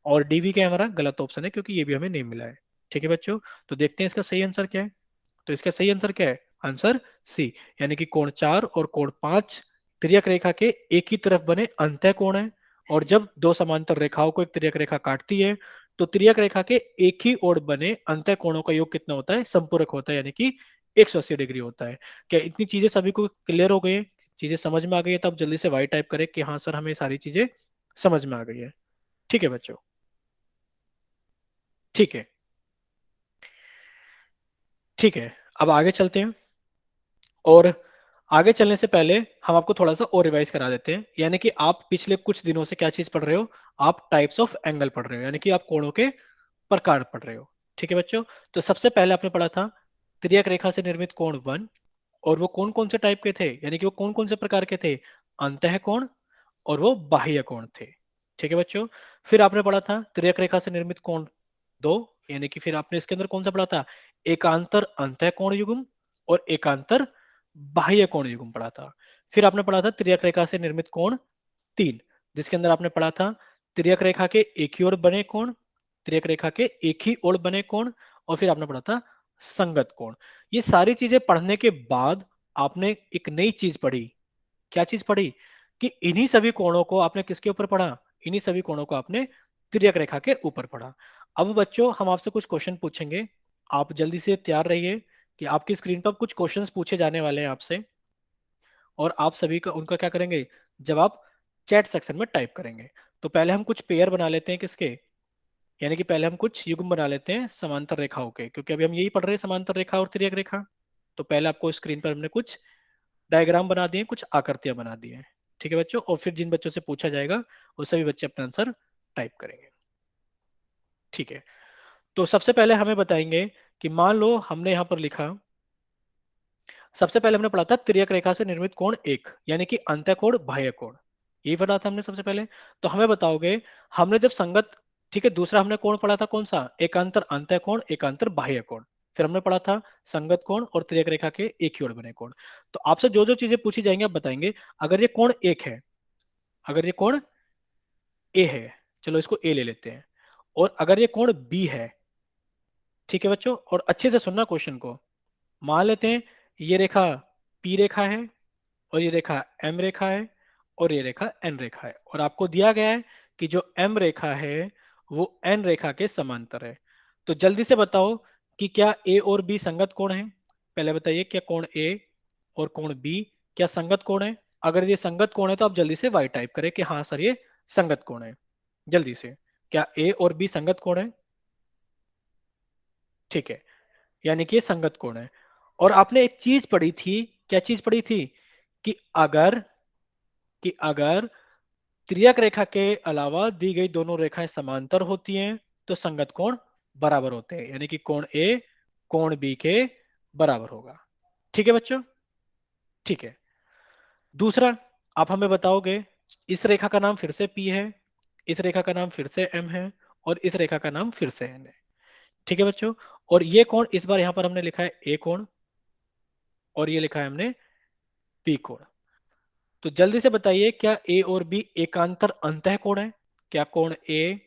और डी भी क्या है? हमारा गलत ऑप्शन है, क्योंकि ये भी हमें नहीं मिला है। ठीक है बच्चों, तो देखते हैं इसका सही आंसर क्या है। तो इसका सही आंसर क्या है? आंसर सी, यानी कि कोण 4 और कोण 5 तिर्यक रेखा के एक ही तरफ बने अंतः कोण है। और जब दो समांतर रेखाओं को एक तिर्यक रेखा काटती है तो तिर्यक रेखा के एक ही ओर बने अंतः कोणों का योग कितना होता है? संपूरक होता है, यानी कि 180 डिग्री होता है। क्या इतनी चीजें सभी को क्लियर हो गई है? चीजें समझ में आ गई है? तब जल्दी से वाई टाइप करें कि हाँ सर हमें सारी चीजें समझ में आ गई है। ठीक है बच्चों। ठीक है। ठीक है, अब आगे चलते हैं। और आगे चलने से पहले हम आपको थोड़ा सा और रिवाइज करा देते हैं। यानी कि आप पिछले कुछ दिनों से क्या चीज पढ़ रहे हो? आप टाइप्स ऑफ एंगल पढ़ रहे हो, यानी कि आप कोणों के प्रकार पढ़ रहे हो। ठीक है बच्चों, तो सबसे पहले आपने पढ़ा था तिर्यक रेखा से निर्मित कोण 1, और वो कौन कौन से टाइप के थे, यानी कि वो कौन कौन से प्रकार के थे? अंतः कोण और वो बाह्य कोण थे। ठीक है बच्चों, फिर आपने पढ़ा था तिर्यक रेखा से निर्मित कोण 2, यानी कि फिर आपने इसके अंदर कौन सा पढ़ा था? एकांतर अंतः कोण युग्म और एकांतर बाह्य कोण युग्म पढ़ा था। फिर आपने पढ़ा था तिर्यक रेखा से निर्मित कोण 3, जिसके अंदर आपने पढ़ा था तिर्यक रेखा के एक ही ओर बने कोण, तिर्यक रेखा के एक ही ओर बने कोण, और फिर आपने पढ़ा था संगत कोण। ये सारी चीजें पढ़ने के बाद आपने एक नई चीज पढ़ी। क्या चीज पढ़ी? कि इन्हीं सभी कोणों को आपने किसके ऊपर पढ़ा? इन्हीं सभी कोणों को आपने तिर्यक रेखा के ऊपर पढ़ा। अब बच्चों हम आपसे कुछ क्वेश्चन पूछेंगे, आप जल्दी से तैयार रहिए कि आपकी स्क्रीन पर कुछ क्वेश्चंस पूछे जाने वाले हैं आपसे, और आप सभी का उनका क्या करेंगे? जवाब चैट सेक्शन में टाइप करेंगे। तो पहले हम कुछ पेयर बना लेते हैं किसके, यानी कि पहले हम कुछ युग्म बना लेते हैं समांतर रेखाओं के, क्योंकि अभी हम यही पढ़ रहे हैं समांतर रेखा और तिर्यक रेखा। तो पहले आपको स्क्रीन पर हमने कुछ डायग्राम बना दिए, कुछ आकृतियां बना दी हैं। ठीक है बच्चों, और फिर जिन बच्चों से पूछा जाएगा वो सभी बच्चे अपना आंसर टाइप करेंगे। ठीक है, तो सबसे पहले हमें बताएंगे कि मान लो हमने यहाँ पर लिखा सबसे पहले हमने पढ़ा था तिर्यक रेखा से निर्मित कोण एक, यानी कि अंतःकोण बाह्य कोण, यही पढ़ा था हमने सबसे पहले। तो हमें बताओगे, हमने जब संगत, ठीक है, दूसरा हमने कोण पढ़ा था कौन सा, एकांतर अंतःकोण, एकांतर बाह्य कोण। फिर हमने पढ़ा था संगत कोण और तिर्यक रेखा के एक ही ओर बने कोण। तो आपसे जो जो चीजें पूछी जाएंगी आप बताएंगे। अगर ये कोण एक है, अगर ये कोण ए है, चलो इसको ए ले लेते हैं, और अगर ये कोण बी है, ठीक है बच्चों, और अच्छे से सुनना क्वेश्चन को, मान लेते हैं ये रेखा पी रेखा है, और ये रेखा एम रेखा है, और ये रेखा एन रेखा है, और आपको दिया गया है कि जो एम रेखा है वो एन रेखा के समांतर है। तो जल्दी से बताओ कि क्या ए और बी संगत कोण है। पहले बताइए, क्या कोण ए और कोण बी क्या संगत कोण है। अगर ये संगत कोण है तो आप जल्दी से वाई टाइप करें कि हाँ सर ये संगत कोण है, जल्दी से। क्या ए और बी संगत कोण है, ठीक है, यानी कि ये संगत कोण है। और आपने एक चीज पढ़ी थी, क्या चीज पढ़ी थी, कि अगर, त्रियक रेखा के अलावा दी गई दोनों रेखाएं समांतर होती हैं तो संगत कोण बराबर होते हैं, यानी कि कोण ए कोण बी के बराबर होगा। ठीक है बच्चों, ठीक है। दूसरा, आप हमें बताओगे, इस रेखा का नाम फिर से पी है, इस रेखा का नाम फिर से एम है, और इस रेखा का नाम फिर से एन है। ठीक है बच्चों, और ये कोण इस बार यहां पर हमने लिखा है ए कोण, और ये लिखा है हमने पी कोण। तो जल्दी से बताइए, क्या ए और बी एकांतर अंतः कोण है, क्या कोण ए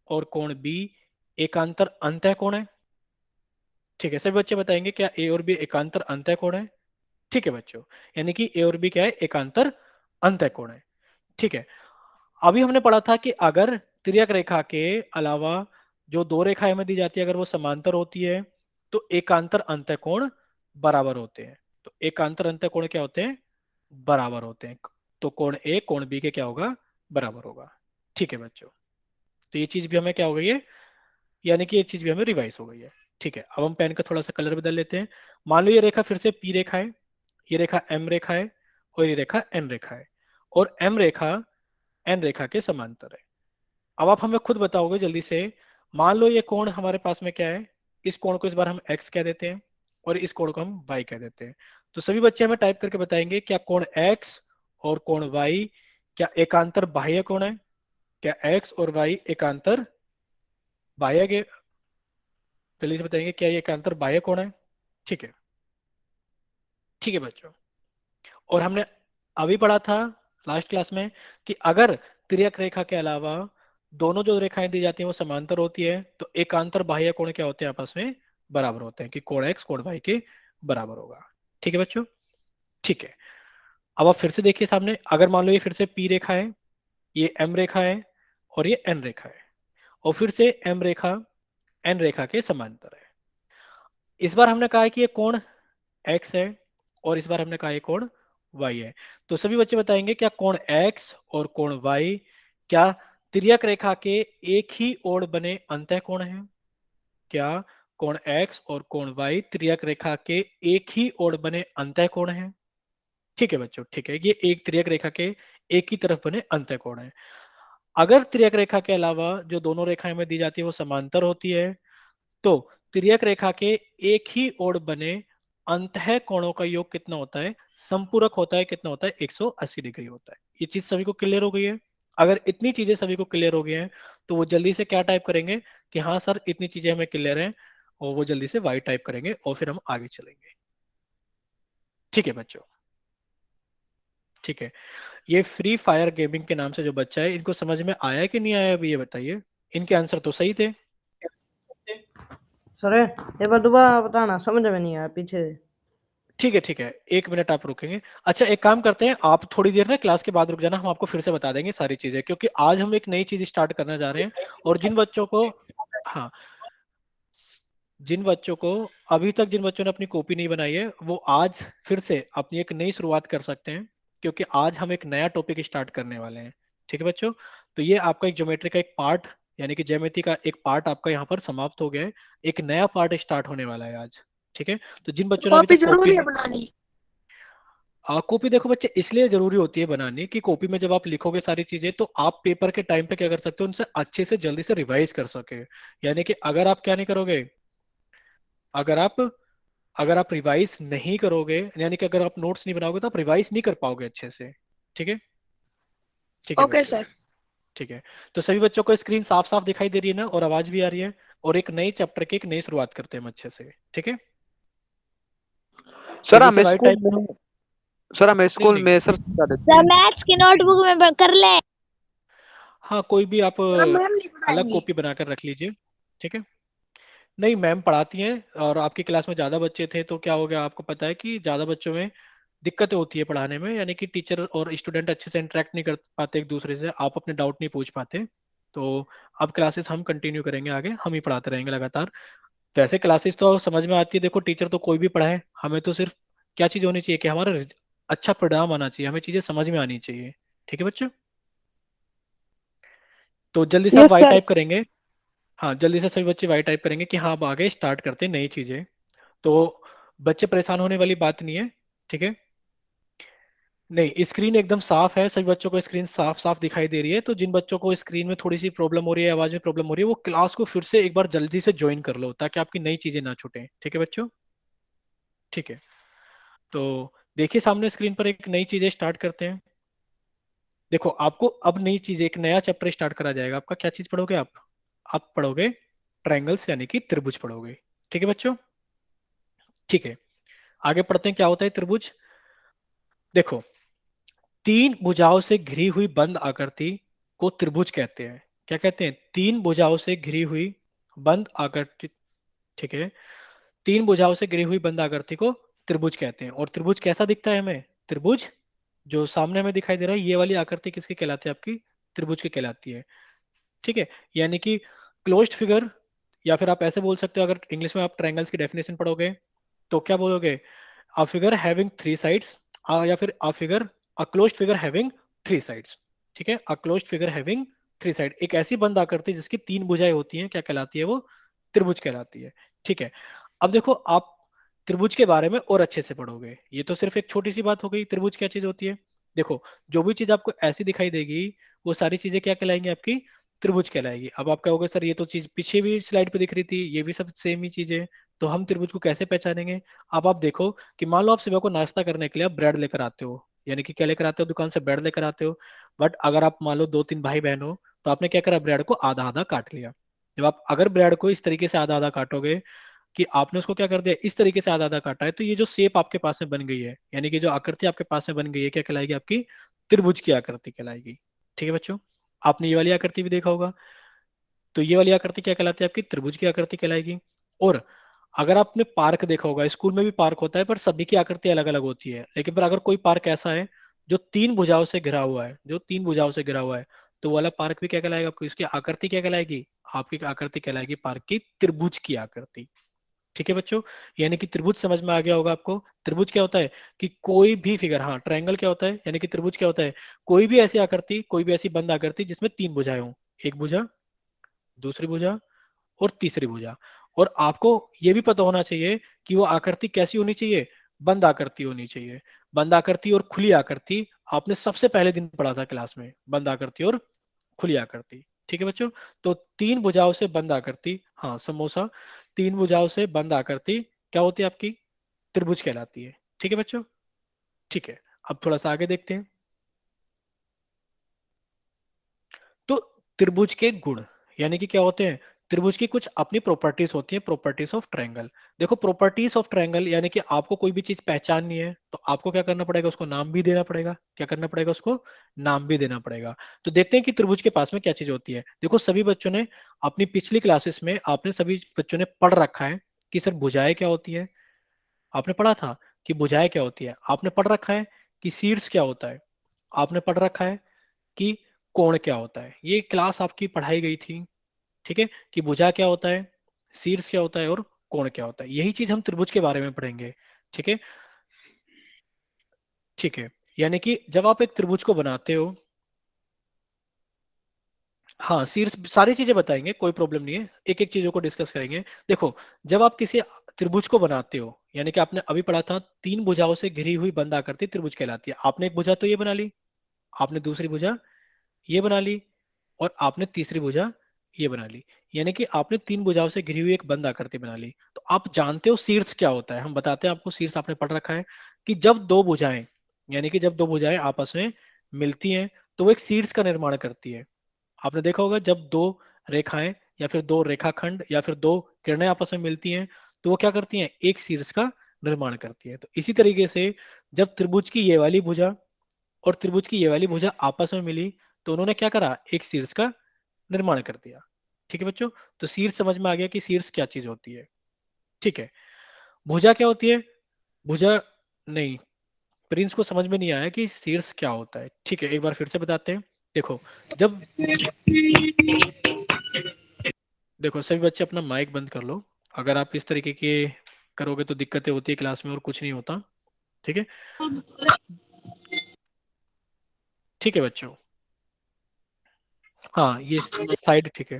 और कोण बी एकांतर अंतः कोण है। ठीक है, सभी बच्चे बताएंगे क्या ए और बी एकांतर अंतः कोण है। ठीक है बच्चों, यानी कि ए और बी क्या है, एकांतर अंतः कोण है। ठीक है, अभी हमने पढ़ा था कि अगर तिर्यक रेखा के अलावा जो दो रेखाएं हमें दी जाती है अगर वो समांतर होती है तो एकांतर अंतःकोण बराबर होते हैं। तो एकांतर अंतःकोण क्या होते हैं, बराबर होते हैं। तो कोण ए कोण बी के क्या होगा, बराबर होगा। ठीक है बच्चों, तो ये चीज भी हमें क्या हो गई है, यानी कि ये चीज भी हमें रिवाइज हो गई है। ठीक है, अब हम पेन का थोड़ा सा कलर बदल लेते हैं। मान लो ये रेखा फिर से पी रेखा है, ये रेखा एम रेखा है, और ये रेखा एन रेखा है, और एम रेखा एन रेखा के समांतर है। अब आप हमें खुद बताओगे जल्दी से, मान लो ये कोण हमारे पास में क्या है, इस कोण को इस बार हम x कह देते हैं, और इस कोण को हम y कह देते हैं। तो सभी बच्चे हमें टाइप करके बताएंगे, क्या कोण x और कोण y क्या एकांतर बाह्य कोण है, क्या x और y एकांतर बाह्य के, जल्दी से बताएंगे क्या ये एकांतर बाह्य कोण है। ठीक है, ठीक है बच्चों, और हमने अभी पढ़ा था लास्ट क्लास में कि अगर तिर्यक रेखा के अलावा दोनों जो रेखाएं दी जाती हैं वो समांतर होती है तो एकांतर बाह्य कोण क्या होते हैं, आपस में बराबर होते हैं, कि कोण एक्स कोण वाई के बराबर होगा। ठीक है बच्चों, ठीक है। अब आप फिर से देखिए सामने, अगर मान लो ये फिर से पी रेखा है, ये एम रेखा है, और ये एन रेखा है, और फिर से एम रेखा एन रेखा के समांतर है। इस बार हमने कहा है कि ये कोण एक्स है, और इस बार हमने कहा ये कोण वाई है। तो सभी बच्चे बताएंगे, क्या कोण एक्स और कोण वाई क्या तिर्यक रेखा के एक ही ओर बने अंतः कोण है। क्या कोण एक्स और कोण वाई तिर्यक रेखा के एक ही ओर बने अंतः कोण है। ठीक है बच्चों, ठीक है, ये एक तिर्यक रेखा के एक ही तरफ बने अंतः कोण है। अगर तिर्यक रेखा के अलावा जो दोनों रेखाएं हमें दी जाती है वो समांतर होती है तो तिर्यक रेखा के एक ही ओर बने अंतः कोणों का योग कितना होता है, संपूरक होता है, कितना होता है, 180 डिग्री होता है। ये चीज सभी को क्लियर हो गई है। अगर इतनी चीजें सभी को क्लियर हो गई हैं तो वो जल्दी से क्या टाइप करेंगे कि हाँ सर इतनी चीजें हमें क्लियर हैं, और वो जल्दी से वाई टाइप करेंगे और फिर हम आगे चलेंगे। ठीक है बच्चों, ठीक है। ये फ्री फायर गेमिंग के नाम से जो बच्चा है, इनको समझ में आया कि नहीं आया अभी ये बताइए। इनके आंसर तो सही थे। सर एक बार दोबारा बताना, समझ में नहीं आया पीछे। ठीक है, ठीक है, एक मिनट आप रुकेंगे। अच्छा एक काम करते हैं, आप थोड़ी देर ना क्लास के बाद रुक जाना, हम आपको फिर से बता देंगे सारी चीजें, क्योंकि आज हम एक नई चीज स्टार्ट करने जा रहे हैं। और जिन बच्चों को, हाँ, जिन बच्चों को अभी तक, जिन बच्चों ने अपनी कॉपी नहीं बनाई है वो आज फिर से अपनी एक नई शुरुआत कर सकते हैं, क्योंकि आज हम एक नया टॉपिक स्टार्ट करने वाले हैं। ठीक है बच्चों, तो ये आपका एक ज्योमेट्री का एक पार्ट, यानी कि ज्यामिति का एक पार्ट आपका यहाँ पर समाप्त हो गया है। एक नया पार्ट स्टार्ट होने वाला है आज। ठीक है, तो जिन बच्चों ने अभी कॉपी तक कॉपी, जरूरी है बनानी। कॉपी देखो बच्चे इसलिए जरूरी होती है बनानी कि कॉपी में जब आप लिखोगे सारी चीजें तो आप पेपर के टाइम पे क्या कर सकते हो, उनसे अच्छे से जल्दी से रिवाइज कर सके। यानी कि अगर आप क्या नहीं करोगे, अगर आप अगर आप रिवाइज नहीं करोगे, यानी कि अगर आप नोट्स नहीं बनाओगे तो आप रिवाइज नहीं कर पाओगे अच्छे से। ठीक है। ठीक है ओके बच्चों। सर। ठीक है। तो सभी बच्चों को स्क्रीन साफ साफ दिखाई दे रही है ना, और आवाज भी आ रही है। और एक नई चैप्टर की एक नई शुरुआत करते हैं हम अच्छे से। ठीक है। सर जल्दी से हमें वाइट स्कूल टाइप में सर हमें नहीं स्कूल नहीं। में सर समझा देते सर हैं। मैथ्स की नोटबुक में कर ले। हाँ, कोई भी आप सर मैम नहीं अलग पढ़ाएंगी। कॉपी बनाकर रख लीजिए। ठीक है। नहीं, मैम पढ़ाती हैं, और आपकी क्लास में ज़्यादा बच्चे थे तो क्या हो गया, आपको पता है कि ज़्यादा बच्चों में दिक्कतें होती है पढ़ाने में, यानी कि टीचर और स्टूडेंट अच्छे से इंटरेक्ट नहीं कर पाते एक दूसरे से, आप अपने डाउट नहीं पूछ पाते। तो अब क्लासेस हम कंटिन्यू करेंगे, आगे हम ही पढ़ाते रहेंगे लगातार। वैसे क्लासेस तो समझ में आती है, देखो टीचर तो कोई भी पढ़ाए, हमें तो सिर्फ क्या चीज़ होनी चाहिए कि हमारा अच्छा परिणाम आना चाहिए, हमें चीज़ें समझ में आनी चाहिए। ठीक है बच्चों। तो जल्दी से आप यस वाई सर। टाइप करेंगे। हाँ, जल्दी से सभी बच्चे वाई टाइप करेंगे कि हाँ अब आगे स्टार्ट करते हैं नई चीज़ें। तो बच्चे परेशान होने वाली बात नहीं है। ठीक है। नहीं, स्क्रीन एकदम साफ है, सभी बच्चों को स्क्रीन साफ साफ दिखाई दे रही है। तो जिन बच्चों को स्क्रीन में थोड़ी सी प्रॉब्लम हो रही है, आवाज में प्रॉब्लम हो रही है, वो क्लास को फिर से एक बार जल्दी से ज्वाइन कर लो, ताकि आपकी नई चीजें ना छूटें। ठीक है बच्चों। ठीक है। तो देखिए सामने स्क्रीन पर एक नई चीजें स्टार्ट करते हैं। देखो आपको अब नई चीज, एक नया चैप्टर स्टार्ट करा जाएगा आपका। क्या चीज पढ़ोगे आप पढ़ोगे ट्रायंगल्स, यानी कि त्रिभुज पढ़ोगे। ठीक है बच्चों। ठीक है। आगे पढ़ते हैं क्या होता है त्रिभुज। देखो, तीन भुजाओं से घिरी हुई बंद आकृति को त्रिभुज कहते हैं। क्या कहते हैं? तीन भुजाओं से घिरी हुई बंद आकृति। ठीक है। तीन भुजाओं से घिरी हुई बंद आकृति को त्रिभुज कहते हैं। और त्रिभुज कैसा दिखता है हमें? त्रिभुज जो सामने हमें दिखाई दे रहा है, ये वाली आकृति किसकी कहलाती है? आपकी त्रिभुज की कहलाती है। ठीक है। यानी कि क्लोज्ड फिगर, या फिर आप ऐसे बोल सकते हो, अगर इंग्लिश में आप ट्रायंगल्स की डेफिनेशन पढ़ोगे तो क्या बोलोगे? a figure having three sides, या फिर a figure, a closed figure having three sides। ठीक है। a closed figure having three side, एक ऐसी बंद आकृति जिसकी तीन भुजाएं होती हैं, क्या कहलाती है वो? त्रिभुज कहलाती है। ठीक है। अब देखो आप त्रिभुज के बारे में और अच्छे से पढ़ोगे। ये तो सिर्फ एक छोटी सी बात हो गई, त्रिभुज क्या चीज होती है। देखो, जो भी चीज आपको ऐसी दिखाई देगी, वो सारी चीजें क्या कहलाएंगी? आपकी त्रिभुज कहलाएगी। अब आप कहोगे सर ये तो चीज पीछे भी स्लाइड पे दिख रही थी, ये भी सब सेम ही चीज है, तो हम त्रिभुज को कैसे पहचानेंगे? अब आप देखो कि मान लो आप सुबह को नाश्ता करने के लिए आप ब्रेड लेकर आते हो, यानी कि क्या लेकर आते हो? दुकान से ब्रेड लेकर आते हो। बट अगर आप मान लो दो तीन भाई बहन हो, तो आपने क्या करा? ब्रेड को आधा आधा काट लिया। जब आप अगर ब्रेड को इस तरीके से आधा आधा काटोगे कि आपने उसको क्या कर दिया, इस तरीके से आधा आधा काटा है, तो ये जो शेप आपके पास में बन गई है, यानी कि जो आकृति आपके पास में बन गई है, क्या कहलाएगी? आपकी त्रिभुज की आकृति कहलाएगी। ठीक है बच्चों। आपने ये वाली आकृति भी देखा होगा, तो ये वाली आकृति क्या कहलाती है? आपकी त्रिभुज की आकृति कहलाएगी। और अगर आपने पार्क देखा होगा, स्कूल में भी पार्क होता है, पर सभी की आकृति अलग अलग होती है, लेकिन पर अगर कोई पार्क ऐसा है जो तीन भुजाओं से घिरा हुआ है, जो तीन भुजाओं से घिरा हुआ है, तो वो वाला पार्क भी क्या कहलाएगा? आपको इसकी आकृति क्या कहलाएगी? आपकी आकृति कहलाएगी पार्क की त्रिभुज की आकृति। ठीक है बच्चों। यानी कि त्रिभुज समझ में आ गया होगा आपको। त्रिभुज क्या होता है कि कोई भी फिगर, हाँ ट्रायंगल क्या होता है, यानी कि त्रिभुज क्या होता है? कोई भी ऐसी आकृति, कोई भी ऐसी बंद आकृति जिसमें तीन भुजाएं हों, एक भुजा, दूसरी भुजा और तीसरी भुजा। और आपको यह भी पता होना चाहिए कि वो आकृति कैसी होनी चाहिए? बंद आकृति होनी चाहिए। बंद आकृति और खुली आकृति आपने सबसे पहले दिन पढ़ा था क्लास में, बंद आकृति और खुली आकृति। ठीक है बच्चों। तो तीन भुजाओं से बंद आकृति, हाँ समोसा, तीन भुजाओं से बंद आकृति क्या होती है? आपकी त्रिभुज कहलाती है। ठीक है बच्चों। ठीक है। अब थोड़ा सा आगे देखते हैं। तो त्रिभुज के गुण, यानी कि क्या होते हैं? त्रिभुज की कुछ अपनी प्रॉपर्टीज होती हैं, प्रॉपर्टीज ऑफ ट्रायंगल। देखो प्रॉपर्टीज ऑफ ट्रायंगल, यानी कि आपको कोई भी चीज पहचाननी है तो आपको क्या करना पड़ेगा? उसको नाम भी देना पड़ेगा। क्या करना पड़ेगा? उसको नाम भी देना पड़ेगा। तो देखते हैं कि त्रिभुज के पास में क्या चीज होती है। देखो सभी बच्चों ने अपनी पिछली क्लासेस में, आपने सभी बच्चों ने पढ़ रखा है कि सर भुजाएं क्या होती है। आपने पढ़ा था कि भुजाएं क्या होती है। आपने पढ़ रखा है कि शीर्ष क्या होता है। आपने पढ़ रखा है कि कोण क्या होता है। ये क्लास आपकी पढ़ाई गई थी। ठीक है। कि भुजा क्या होता है, शीर्ष क्या होता है, और कोण क्या होता है। यही चीज हम त्रिभुज के बारे में पढ़ेंगे। ठीक है। ठीक है। यानी कि जब आप एक त्रिभुज को बनाते हो, हाँ शीर्ष सारी चीजें बताएंगे, कोई प्रॉब्लम नहीं है, एक एक चीजों को डिस्कस करेंगे। देखो, जब आप किसी त्रिभुज को बनाते हो, यानी कि आपने अभी पढ़ा था तीन भुजाओं से घिरी हुई बंद आकृति त्रिभुज कहलाती है। आपने एक भुजा तो ये बना ली, आपने दूसरी भुजा ये बना ली, और आपने तीसरी भुजा ये बना ली, यानी कि आपने तीन भुजाओं से घिरी हुई एक बंद आकृति बना ली। तो आप जानते हो शीर्ष क्या होता है, हम बताते हैं आपको। शीर्ष आपने पढ़ रखा है कि जब दो भुजाएं, यानी कि जब दो भुजाएं आपस में मिलती हैं तो वो एक शीर्ष का निर्माण करती है। आपने देखा होगा जब दो रेखाएं या फिर दो रेखाखंड या फिर दो किरणें आपस में मिलती हैं तो वो क्या करती हैं, एक शीर्ष का निर्माण करती है। तो इसी तरीके से जब त्रिभुज की ये वाली भुजा और त्रिभुज की ये वाली भुजा आपस में मिली तो उन्होंने क्या करा, एक शीर्ष का निर्माण कर दिया। ठीक है बच्चों, तो शीर्ष समझ में आ गया कि शीर्ष क्या चीज होती है। ठीक है, भुजा क्या होती है, भुजा नहीं, प्रिंस को समझ में नहीं आया कि शीर्ष क्या होता है। ठीक है, एक बार फिर से बताते हैं। देखो, जब देखो सभी बच्चे अपना माइक बंद कर लो। अगर आप इस तरीके के करोगे तो दिक्कतें होती है क्लास में और कुछ नहीं होता। ठीक है, ठीक है बच्चों। हाँ ये साइड ठीक है।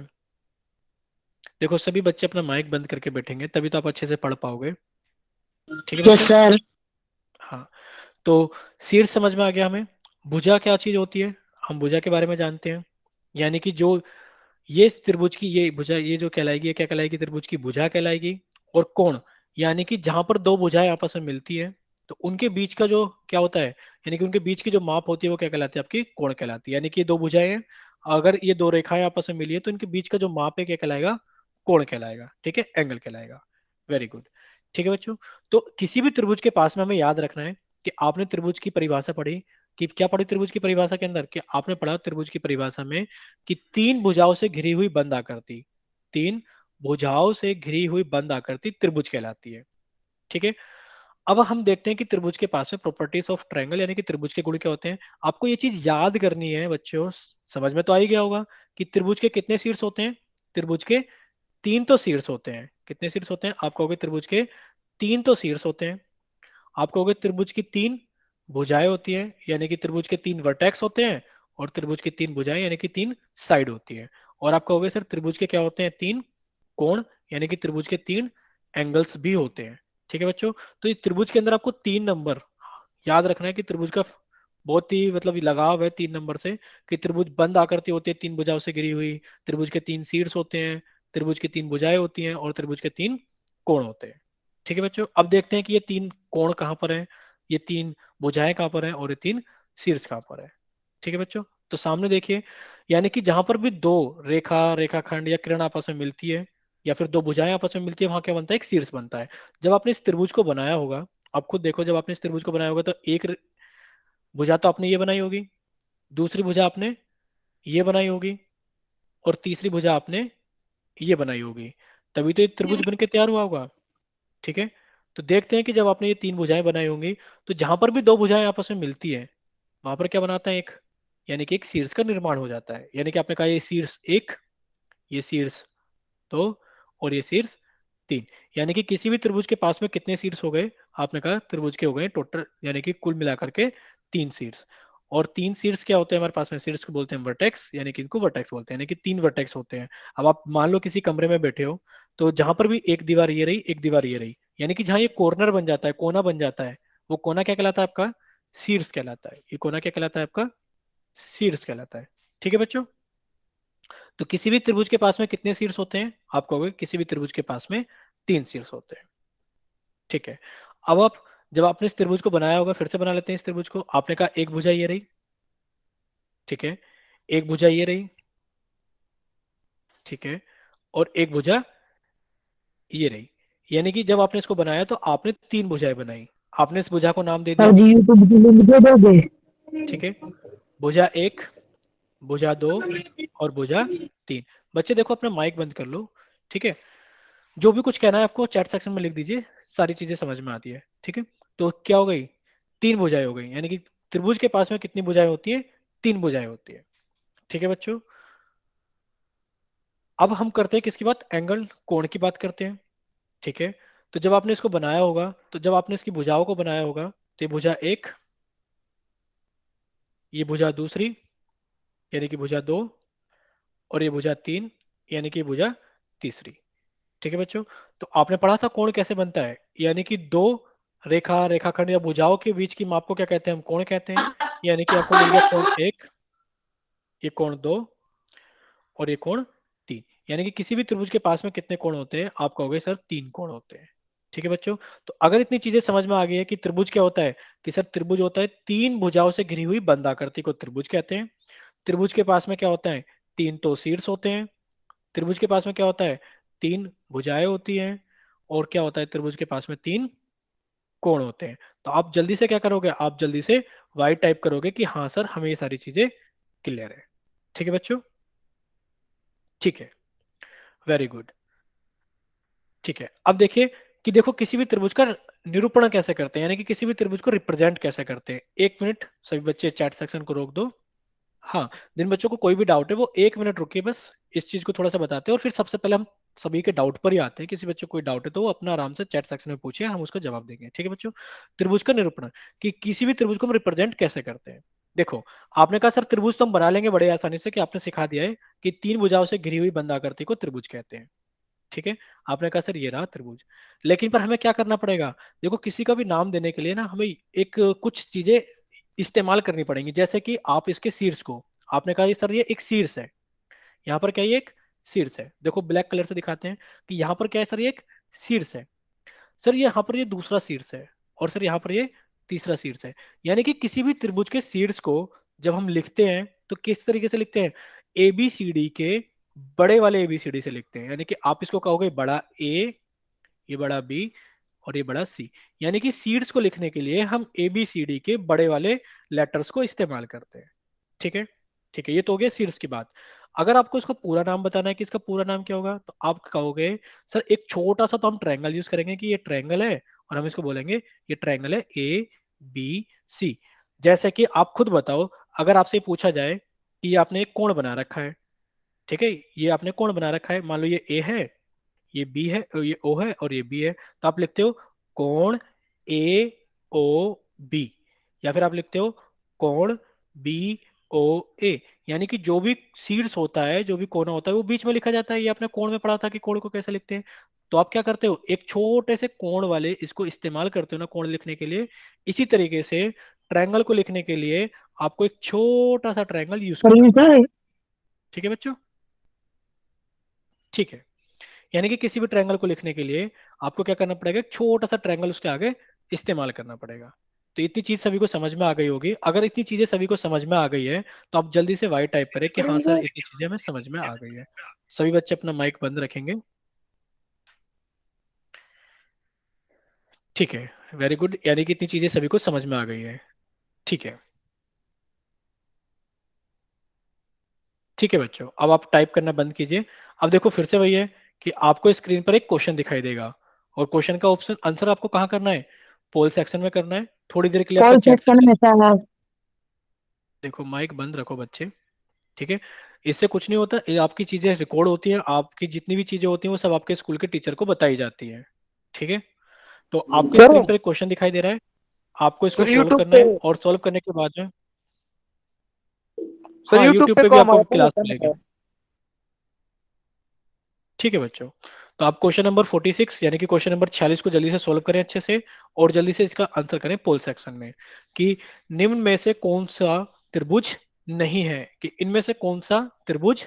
देखो सभी बच्चे अपना माइक बंद करके बैठेंगे तभी तो आप अच्छे से पढ़ पाओगे। ठीक है यस बच्चों। सर। हाँ, तो शीर्ष समझ में आ गया हमें। भुजा क्या चीज होती है, हम भुजा के बारे में जानते हैं। यानी कि जो ये त्रिभुज की ये भुजा, ये जो कहलाएगी, ये क्या कहलाएगी, त्रिभुज की भुजा कहलाएगी। और कोण, यानी कि जहां पर दो भुजाएं आपस में मिलती है तो उनके बीच का जो क्या होता है, यानी कि उनके बीच की जो माप होती है वो क्या कहलाती है, आपकी कोण कहलाती है। यानी कि ये दो भुजाएं हैं, अगर ये दो रेखाएं आपस में मिली है तो इनके बीच का जो माप है क्या कहलाएगा, कोण कहलाएगा। ठीक है, एंगल कहलाएगा। Very good. ठीक है बच्चों, तो किसी भी त्रिभुज के पास में हमें याद रखना है कि आपने त्रिभुज की परिभाषा पढ़ी, कि क्या पढ़ी त्रिभुज की परिभाषा के अंदर, कि आपने पढ़ा त्रिभुज की परिभाषा में कि तीन भुजाओं से घिरी हुई बंद आकृति, तीन भुजाओं से घिरी हुई बंद आकृति त्रिभुज कहलाती है। ठीक है, अब हम देखते हैं कि त्रिभुज के पास में प्रॉपर्टीज ऑफ ट्रायंगल, यानी कि त्रिभुज के गुण क्या होते हैं। आपको ये चीज याद करनी है बच्चों, समझ में तो आ ही गया होगा कि त्रिभुज के कितने शीर्ष होते हैं। त्रिभुज के तीन तो शीर्ष होते हैं। कितने शीर्ष होते हैं, आप कहोगे त्रिभुज के तीन तो शीर्ष होते हैं। आप कहोगे त्रिभुज की तीन भुजाएं होती हैं, यानी कि त्रिभुज के तीन वर्टेक्स होते हैं। और त्रिभुज की तीन भुजाएं यानी कि तीन साइड होती है। और आप कहोगे सर त्रिभुज के क्या होते हैं, तीन कोण, यानी कि त्रिभुज के तीन एंगल्स भी होते हैं। ठीक है बच्चों, तो इस त्रिभुज के अंदर आपको तीन नंबर याद रखना है कि त्रिभुज का बहुत ही मतलब लगाव है तीन नंबर से, कि त्रिभुज बंद आकृति होती है तीन भुजाओं से घिरी हुई, त्रिभुज के तीन शीर्ष होते हैं, त्रिभुज की तीन भुजाएं होती हैं और त्रिभुज के तीन कोण होते हैं। ठीक है बच्चों, अब देखते हैं कि ये तीन कोण कहाँ पर है, ये तीन भुजाएं कहाँ पर हैं और ये तीन शीर्ष कहाँ पर है। ठीक है बच्चों, तो सामने देखिए, यानी कि जहां पर भी दो रेखाखंड या किरण आपस में मिलती है या फिर दो भुजाएं आपस में मिलती है वहां क्या बनता है, एक शीर्ष बनता है। जब आपने इस त्रिभुज को बनाया होगा, आप खुद देखो, जब आपने इस त्रिभुज को बनाया होगा तो एक भुजा तो आपने ये बनाई होगी, दूसरी भुजा आपने ये बनाई होगी और तीसरी भुजा आपने ये बनाई होगी, तभी तो ये त्रिभुज बन के तैयार हुआ होगा। ठीक है, तो देखते हैं कि जब आपने ये तीन भुजाएं बनाई होंगी तो जहां पर भी दो भुजाएं आपस में मिलती है वहां पर क्या बनाता है, एक, यानी कि एक शीर्ष का निर्माण हो जाता है। यानी कि आपने कहा ये शीर्ष एक, ये शीर्ष दो और ये शीर्ष तीन। यानी कि किसी भी त्रिभुज के पास में कितने शीर्ष हो गए, आपने कहा त्रिभुज के हो गए टोटल, यानी कि कुल मिलाकर के तीन शीर्ष। और तीन शीर्ष क्या होते हैं हमारे पास में, शीर्ष को बोलते हैं वर्टेक्स, यानी कि इनको वर्टेक्स बोलते हैं, यानी कि तीन वर्टेक्स होते हैं। अब आप मान लो किसी कमरे में बैठे हो तो जहां पर भी एक दीवार ये रही एक दीवार ये रही, यानी कि जहां ये कॉर्नर बन जाता है, कोना बन जाता है, वो कोना क्या कहलाता है आपका, शीर्ष कहलाता है। ये कोना क्या कहलाता है आपका, शीर्ष कहलाता है। ठीक है बच्चों, तो किसी भी त्रिभुज के पास में कितने शीर्ष होते हैं, आप कहोगे किसी भी त्रिभुज के पास में तीन शीर्ष होते हैं। ठीक है, अब आप जब आपने इस त्रिभुज को बनाया होगा, फिर से बना लेते हैं इस त्रिभुज को। आपने कहा एक भुजा ये रही, ठीक है, एक भुजा ये रही, ठीक है, और एक भुजा ये रही। यानी कि जब आपने इसको बनाया तो आपने तीन भुजाएं बनाई। आपने इस भुजा को नाम दे सर दिया, जी यूट्यूब के लिंक दे दोगे? ठीक है, भुजा एक, भुजा दो और भुजा तीन। बच्चे देखो अपना माइक बंद कर लो। ठीक है, जो भी कुछ कहना है आपको चैट सेक्शन में लिख दीजिए, सारी चीजें समझ में आती है। ठीक है, तो क्या हो गई, तीन भुजाएं हो गई, यानी कि त्रिभुज के पास में कितनी भुजाएं होती है, तीन भुजाएं होती है। ठीक है बच्चों, अब हम करते हैं किसकी बात, एंगल कोण की बात करते हैं। ठीक है, तो जब आपने इसको बनाया होगा, तो जब आपने इसकी भुजाओं को बनाया होगा तो ये भुजा एक, ये भुजा दूसरी यानी कि भुजा दो और ये भुजा तीन यानी कि भुजा तीसरी। ठीक है बच्चों, तो आपने पढ़ा था कोण कैसे बनता है, यानी कि दो रेखाखंड या भुजाओं के बीच की माप को क्या कहते हैं, हम कोण कहते हैं। यानी कि आपको मिल गया कोण एक, ये कोण दो और ये कोण तीन। यानी कि किसी भी त्रिभुज के पास में कितने कोण होते हैं, आप कहोगे सर तीन कोण होते हैं। ठीक है बच्चों, तो अगर इतनी चीजें समझ में आ गई है कि त्रिभुज क्या होता है, कि सर त्रिभुज होता है तीन भुजाओं से घिरी हुई बंद आकृति को त्रिभुज कहते हैं। त्रिभुज के पास में क्या होता है, तीन तो शीर्ष होते हैं। त्रिभुज के पास में क्या होता है, तीन भुजाएं होती हैं। और क्या होता है, त्रिभुज के पास में तीन कोण होते हैं। तो आप जल्दी से क्या करोगे, आप जल्दी से वाई टाइप करोगे कि हाँ सर हमें ये सारी चीजें क्लियर है। ठीक है बच्चों, ठीक है, वेरी गुड। ठीक है, अब देखिए कि देखो किसी भी त्रिभुज का निरूपण कैसे करते हैं, यानी कि किसी भी त्रिभुज को रिप्रेजेंट कैसे करते हैं। एक मिनट, सभी बच्चे चैट सेक्शन को रोक दो। हाँ, जिन बच्चों को कोई भी डाउट है वो एक मिनट रुकिए, बस इस चीज को थोड़ा सा बताते हैं और फिर सबसे पहले हम सभी के डाउट पर ही आते हैं। किसी बच्चे को कोई डाउट है तो वो अपना आराम से चैट सेक्शन में पूछिए, हम उसका जवाब देंगे। ठीक है बच्चों, त्रिभुज का निरूपण, कि किसी भी त्रिभुज को हम रिप्रेजेंट कैसे करते हैं। देखो, आपने कहा सर त्रिभुज तो हम बना लेंगे बड़े आसानी से, कि आपने सिखा दिया है कि तीन भुजाओं से घिरी हुई बंद आकृति को त्रिभुज कहते हैं। ठीक है, आपने कहा सर ये रहा त्रिभुज। लेकिन पर हमें क्या करना पड़ेगा, देखो किसी का भी नाम देने के लिए ना हमें एक कुछ चीजें इस्तेमाल करनी पड़ेंगी। जैसे कि आप इसके शीर्ष को, आपने कहा सर ये एक शीर्ष है, यहाँ पर क्या ये एक शीर्ष है, देखो ब्लैक कलर से दिखाते हैं कि यहाँ पर क्या है सर, ये एक शीर्ष है। सर ये यहाँ पर ये दूसरा शीर्ष है, और सर यहाँ पर ये तीसरा शीर्ष है। यानी कि किसी भी त्रिभुज के शीर्ष को जब हम लिखते हैं तो किस तरीके से लिखते हैं, ए बी सी डी के बड़े वाले एबीसीडी से लिखते हैं। यानी कि आप इसको कहोगे बड़ा ए, ये बड़ा बी, और ये बड़ा सी। यानी कि शीर्ष को लिखने के लिए हम एबीसीडी के बड़े वाले लेटर्स को इस्तेमाल करते हैं। ठीक है, ठीक है, ये तो हो गया शीर्ष की बात। अगर आपको इसका पूरा नाम बताना है कि इसका पूरा नाम क्या होगा, तो आप कहोगे सर एक छोटा सा तो हम ट्रायंगल यूज करेंगे, कि ये ट्रायंगल है और हम इसको बोलेंगे ये ट्रायंगल है ए बी सी। जैसे कि आप खुद बताओ, अगर आपसे पूछा जाए कि ये आपने एक कोण बना रखा है, ठीक है, ये आपने कोण बना रखा है, मान लो ये ए है, ये बी है, ये ओ है और ये बी है, तो आप लिखते हो कोण ए ओ बी, या फिर आप लिखते हो कोण बी ओ ए। यानी कि जो भी शीर्ष होता है, जो भी कोना होता है वो बीच में लिखा जाता है। ये आपने कोण में पढ़ा था कि कोण को कैसे लिखते हैं। तो आप क्या करते हो, एक छोटे से कोण वाले इसको इस्तेमाल करते हो ना कोण लिखने के लिए। इसी तरीके से ट्रायंगल को लिखने के लिए आपको एक छोटा सा ट्रायंगल यूज करना करीम पड़ेगा। सर ठीक है बच्चों, ठीक है, यानी कि किसी भी ट्रायंगल को लिखने के लिए आपको क्या करना पड़ेगा, एक छोटा सा ट्रायंगल उसके आगे इस्तेमाल करना पड़ेगा। तो इतनी चीज सभी को समझ में आ गई होगी। अगर इतनी चीजें सभी को समझ में आ गई है तो आप जल्दी से वाई टाइप करें कि हाँ सर इतनी चीजें हमें समझ में आ गई है। सभी बच्चे अपना माइक बंद रखेंगे। ठीक है, वेरी गुड, यानी कि इतनी चीजें सभी को समझ में आ गई है। ठीक है, ठीक है बच्चों, अब आप टाइप करना बंद कीजिए। अब देखो फिर से वही है कि आपको स्क्रीन पर एक क्वेश्चन दिखाई देगा, और क्वेश्चन का ऑप्शन आंसर आपको कहाँ करना है, पोल सेक्शन में करना है। थोड़ी देर के लिए आपका कॉल चैट सेक्शन सेक्शन, में सर। देखो माइक बंद रखो बच्चे। ठीक है, इससे कुछ नहीं होता, ये आपकी चीजें रिकॉर्ड होती हैं, आपकी जितनी भी चीजें होती हैं वो सब आपके स्कूल के टीचर को बताई जाती हैं। ठीक है, तो आपको सर स्क्रीन पर एक क्वेश्चन दिखाई दे रहा है, आपको इसको सर सोल्व यूट्यूब करना पे है, और सोल्व करने के बाद में, सर हाँ यूट्यूब यूट्यूब पे पे भी कॉम आपको आया था क्लास बता मिलेगी। है। ठीक है बच्चों, तो आप क्वेश्चन नंबर 46 यानी कि क्वेश्चन नंबर 46 को जल्दी से सोल्व करें अच्छे से, और जल्दी से इसका आंसर करें पोल सेक्शन में, कि निम्न में से कौन सा त्रिभुज नहीं है, कि इनमें से कौन सा त्रिभुज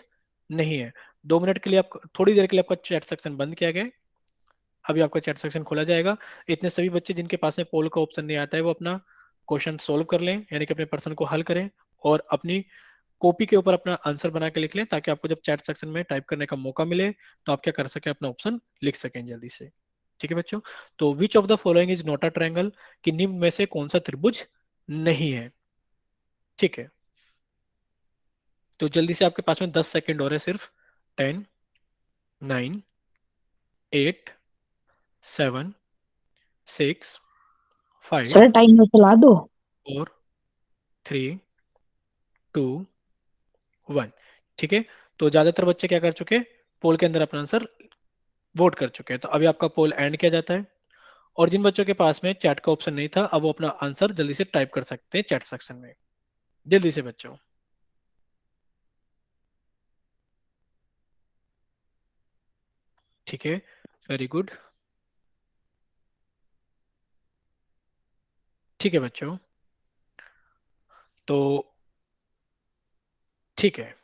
नहीं है। 2 मिनट के लिए आप, थोड़ी देर के लिए आपका चैट सेक्शन बंद किया गया है, अभी आपका चैट सेक्शन खोला जाएगा। इतने सभी बच्चे जिनके पास में पोल का ऑप्शन नहीं आता है वो अपना क्वेश्चन सोल्व कर लें, यानी कि अपने प्रश्न को हल करें, और अपनी कॉपी के ऊपर अपना आंसर बना के लिख लें, ताकि आपको जब चैट सेक्शन में टाइप करने का मौका मिले तो आप क्या कर सकें, अपना ऑप्शन लिख सकें जल्दी से। ठीक है बच्चों, तो which of the following is not a triangle, कि निम्न में से कौन सा त्रिभुज नहीं है। ठीक है, तो जल्दी से आपके पास में 10 सेकंड और है सिर्फ। 10, 9, 8, 7, 6, 5, सर टाइमर चला दो। 4, 3, 2, 1। ठीक है, तो ज्यादातर बच्चे क्या कर चुके हैं, पोल के अंदर अपना आंसर वोट कर चुके हैं। तो अभी आपका पोल एंड किया जाता है, और जिन बच्चों के पास में चैट का ऑप्शन नहीं था अब वो अपना आंसर जल्दी से टाइप कर सकते हैं चैट सेक्शन में, जल्दी से बच्चों। ठीक है, वेरी गुड। ठीक है बच्चों, तो ठीक है,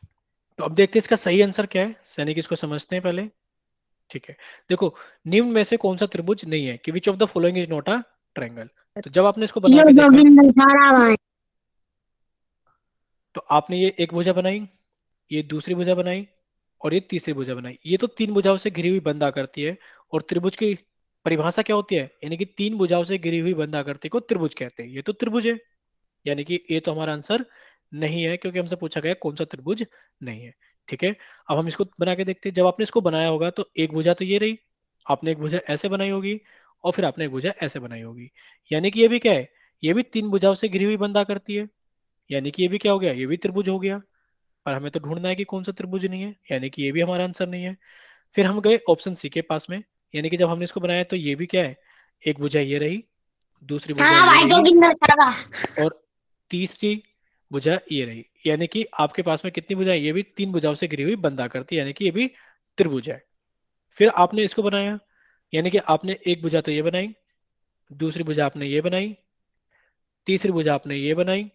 तो अब देखते हैं इसका सही आंसर क्या है, यानी कि इसको समझते हैं पहले। ठीक है, देखो निम्न में से कौन सा त्रिभुज नहीं है, कि which of the following is not a triangle. तो जब आपने इसको बना ये के देखा, जोगिंदर सारा भाई। तो आपने ये एक भुजा बनाई, ये दूसरी भुजा बनाई, और ये तीसरी भुजा बनाई। ये तो तीन भुजाओं से घिरी हुई बंद आकृति है। और त्रिभुज की परिभाषा क्या होती है, यानी कि तीन भुजाओं से घिरी हुई बंद आकृति को त्रिभुज कहते हैं। ये तो त्रिभुज है, यानी कि ये तो हमारा आंसर नहीं है, क्योंकि हमसे पूछा गया कौन सा त्रिभुज नहीं है। ठीक है, अब हम इसको बना के देखते हैं। जब आपने इसको बनाया होगा तो एक भुजा तो ये रही, आपने एक भुजा ऐसे बनाई होगी, और फिर आपने एक भुजा ऐसे बनाई होगी। यानी कि ये भी क्या है, ये भी तीन भुजाओं से घिरी हुई बंद आकृति है। यानी कि ये भी क्या हो गया, ये भी त्रिभुज हो गया। पर हमें तो ढूंढना है कि कौन सा त्रिभुज नहीं है, यानी कि ये भी हमारा आंसर नहीं है। फिर हम गए ऑप्शन सी के पास में, यानी कि जब हमने इसको बनाया तो ये भी क्या है, एक भुजा ये रही, दूसरी भुजा सारा ये भाई रही, जोगिंदर सारा। और तीसरी भुजा ये रही। यानी कि आपके पास में कितनी भुजाएं, ये भी तीन भुजाओं से घिरी हुई बंद आकृति, यानी कि ये भी त्रिभुज है। फिर आपने इसको बनाया, यानी कि आपने एक भुजा तो ये बनाई, दूसरी भुजा आपने ये बनाई, तीसरी भुजा आपने ये बनाई,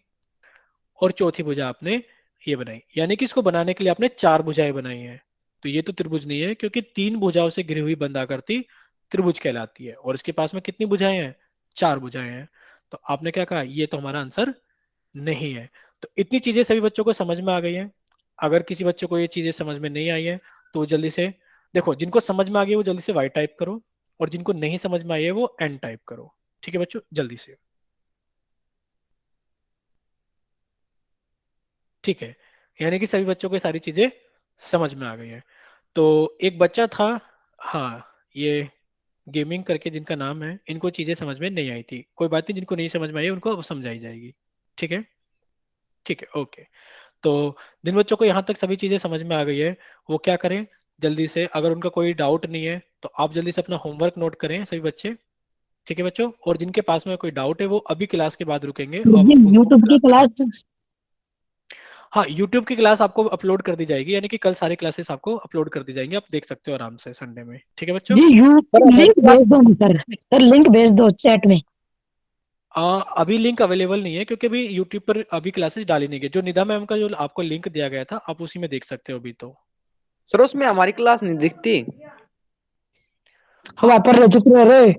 और चौथी भुजा आपने ये बनाई। यानी कि इसको बनाने के लिए आपने चार भुजाएं बनाई हैं। तो ये तो त्रिभुज नहीं है, क्योंकि तीन भुजाओं से घिरी हुई बंद आकृति त्रिभुज कहलाती है। और इसके पास में कितनी भुजाएं हैं, चार भुजाएं हैं। तो आपने क्या कहा, ये तो हमारा आंसर नहीं है। तो इतनी चीजें सभी बच्चों को समझ में आ गई हैं। अगर किसी बच्चों को ये चीजें समझ में नहीं आई है, तो वो जल्दी से, देखो जिनको समझ में आ गई है वो जल्दी से वाई टाइप करो, और जिनको नहीं समझ में आई है वो एन टाइप करो। ठीक है बच्चों, जल्दी से। ठीक है, यानी कि सभी बच्चों को ये सारी चीजें समझ में आ गई है। तो एक बच्चा था, हाँ, ये गेमिंग करके जिनका नाम है, इनको चीजें समझ में नहीं आई थी। कोई बात नहीं, जिनको नहीं समझ में आई है उनको अब समझाई जाएगी। ठीक है, ठीक है, ओके। तो जिन बच्चों को यहाँ तक सभी चीजें समझ में आ गई है, वो क्या करें, जल्दी से, अगर उनका कोई डाउट नहीं है तो आप जल्दी से अपना होमवर्क नोट करें सभी बच्चे। ठीक है बच्चों, और जिनके पास में कोई डाउट है वो अभी क्लास के बाद रुकेंगे, अब ये उनको यूट्यूब की क्लास में डाउट। क्लास। हाँ, यूट्यूब की क्लास आपको अपलोड कर दी जाएगी, यानी कि कल सारी क्लासेस आपको अपलोड कर दी जाएंगी, आप देख सकते हो आराम से संडे में। ठीक है बच्चों। जी सर यूट्यूब हमारी लिंक क्लास भेज दो सर। सर लिंक भेज दो चैट में। अभी लिंक अवेलेबल नहीं है, क्योंकि अभी यूट्यूब पर अभी क्लासेस डाली नहीं गई। जो निदा मैम का जो आपको लिंक दिया गया था, आप उसी में देख सकते हो अभी तो। सर उसमें हमारी क्लास नहीं दिखती। हाँ, वापर रहे चुप रहे रे।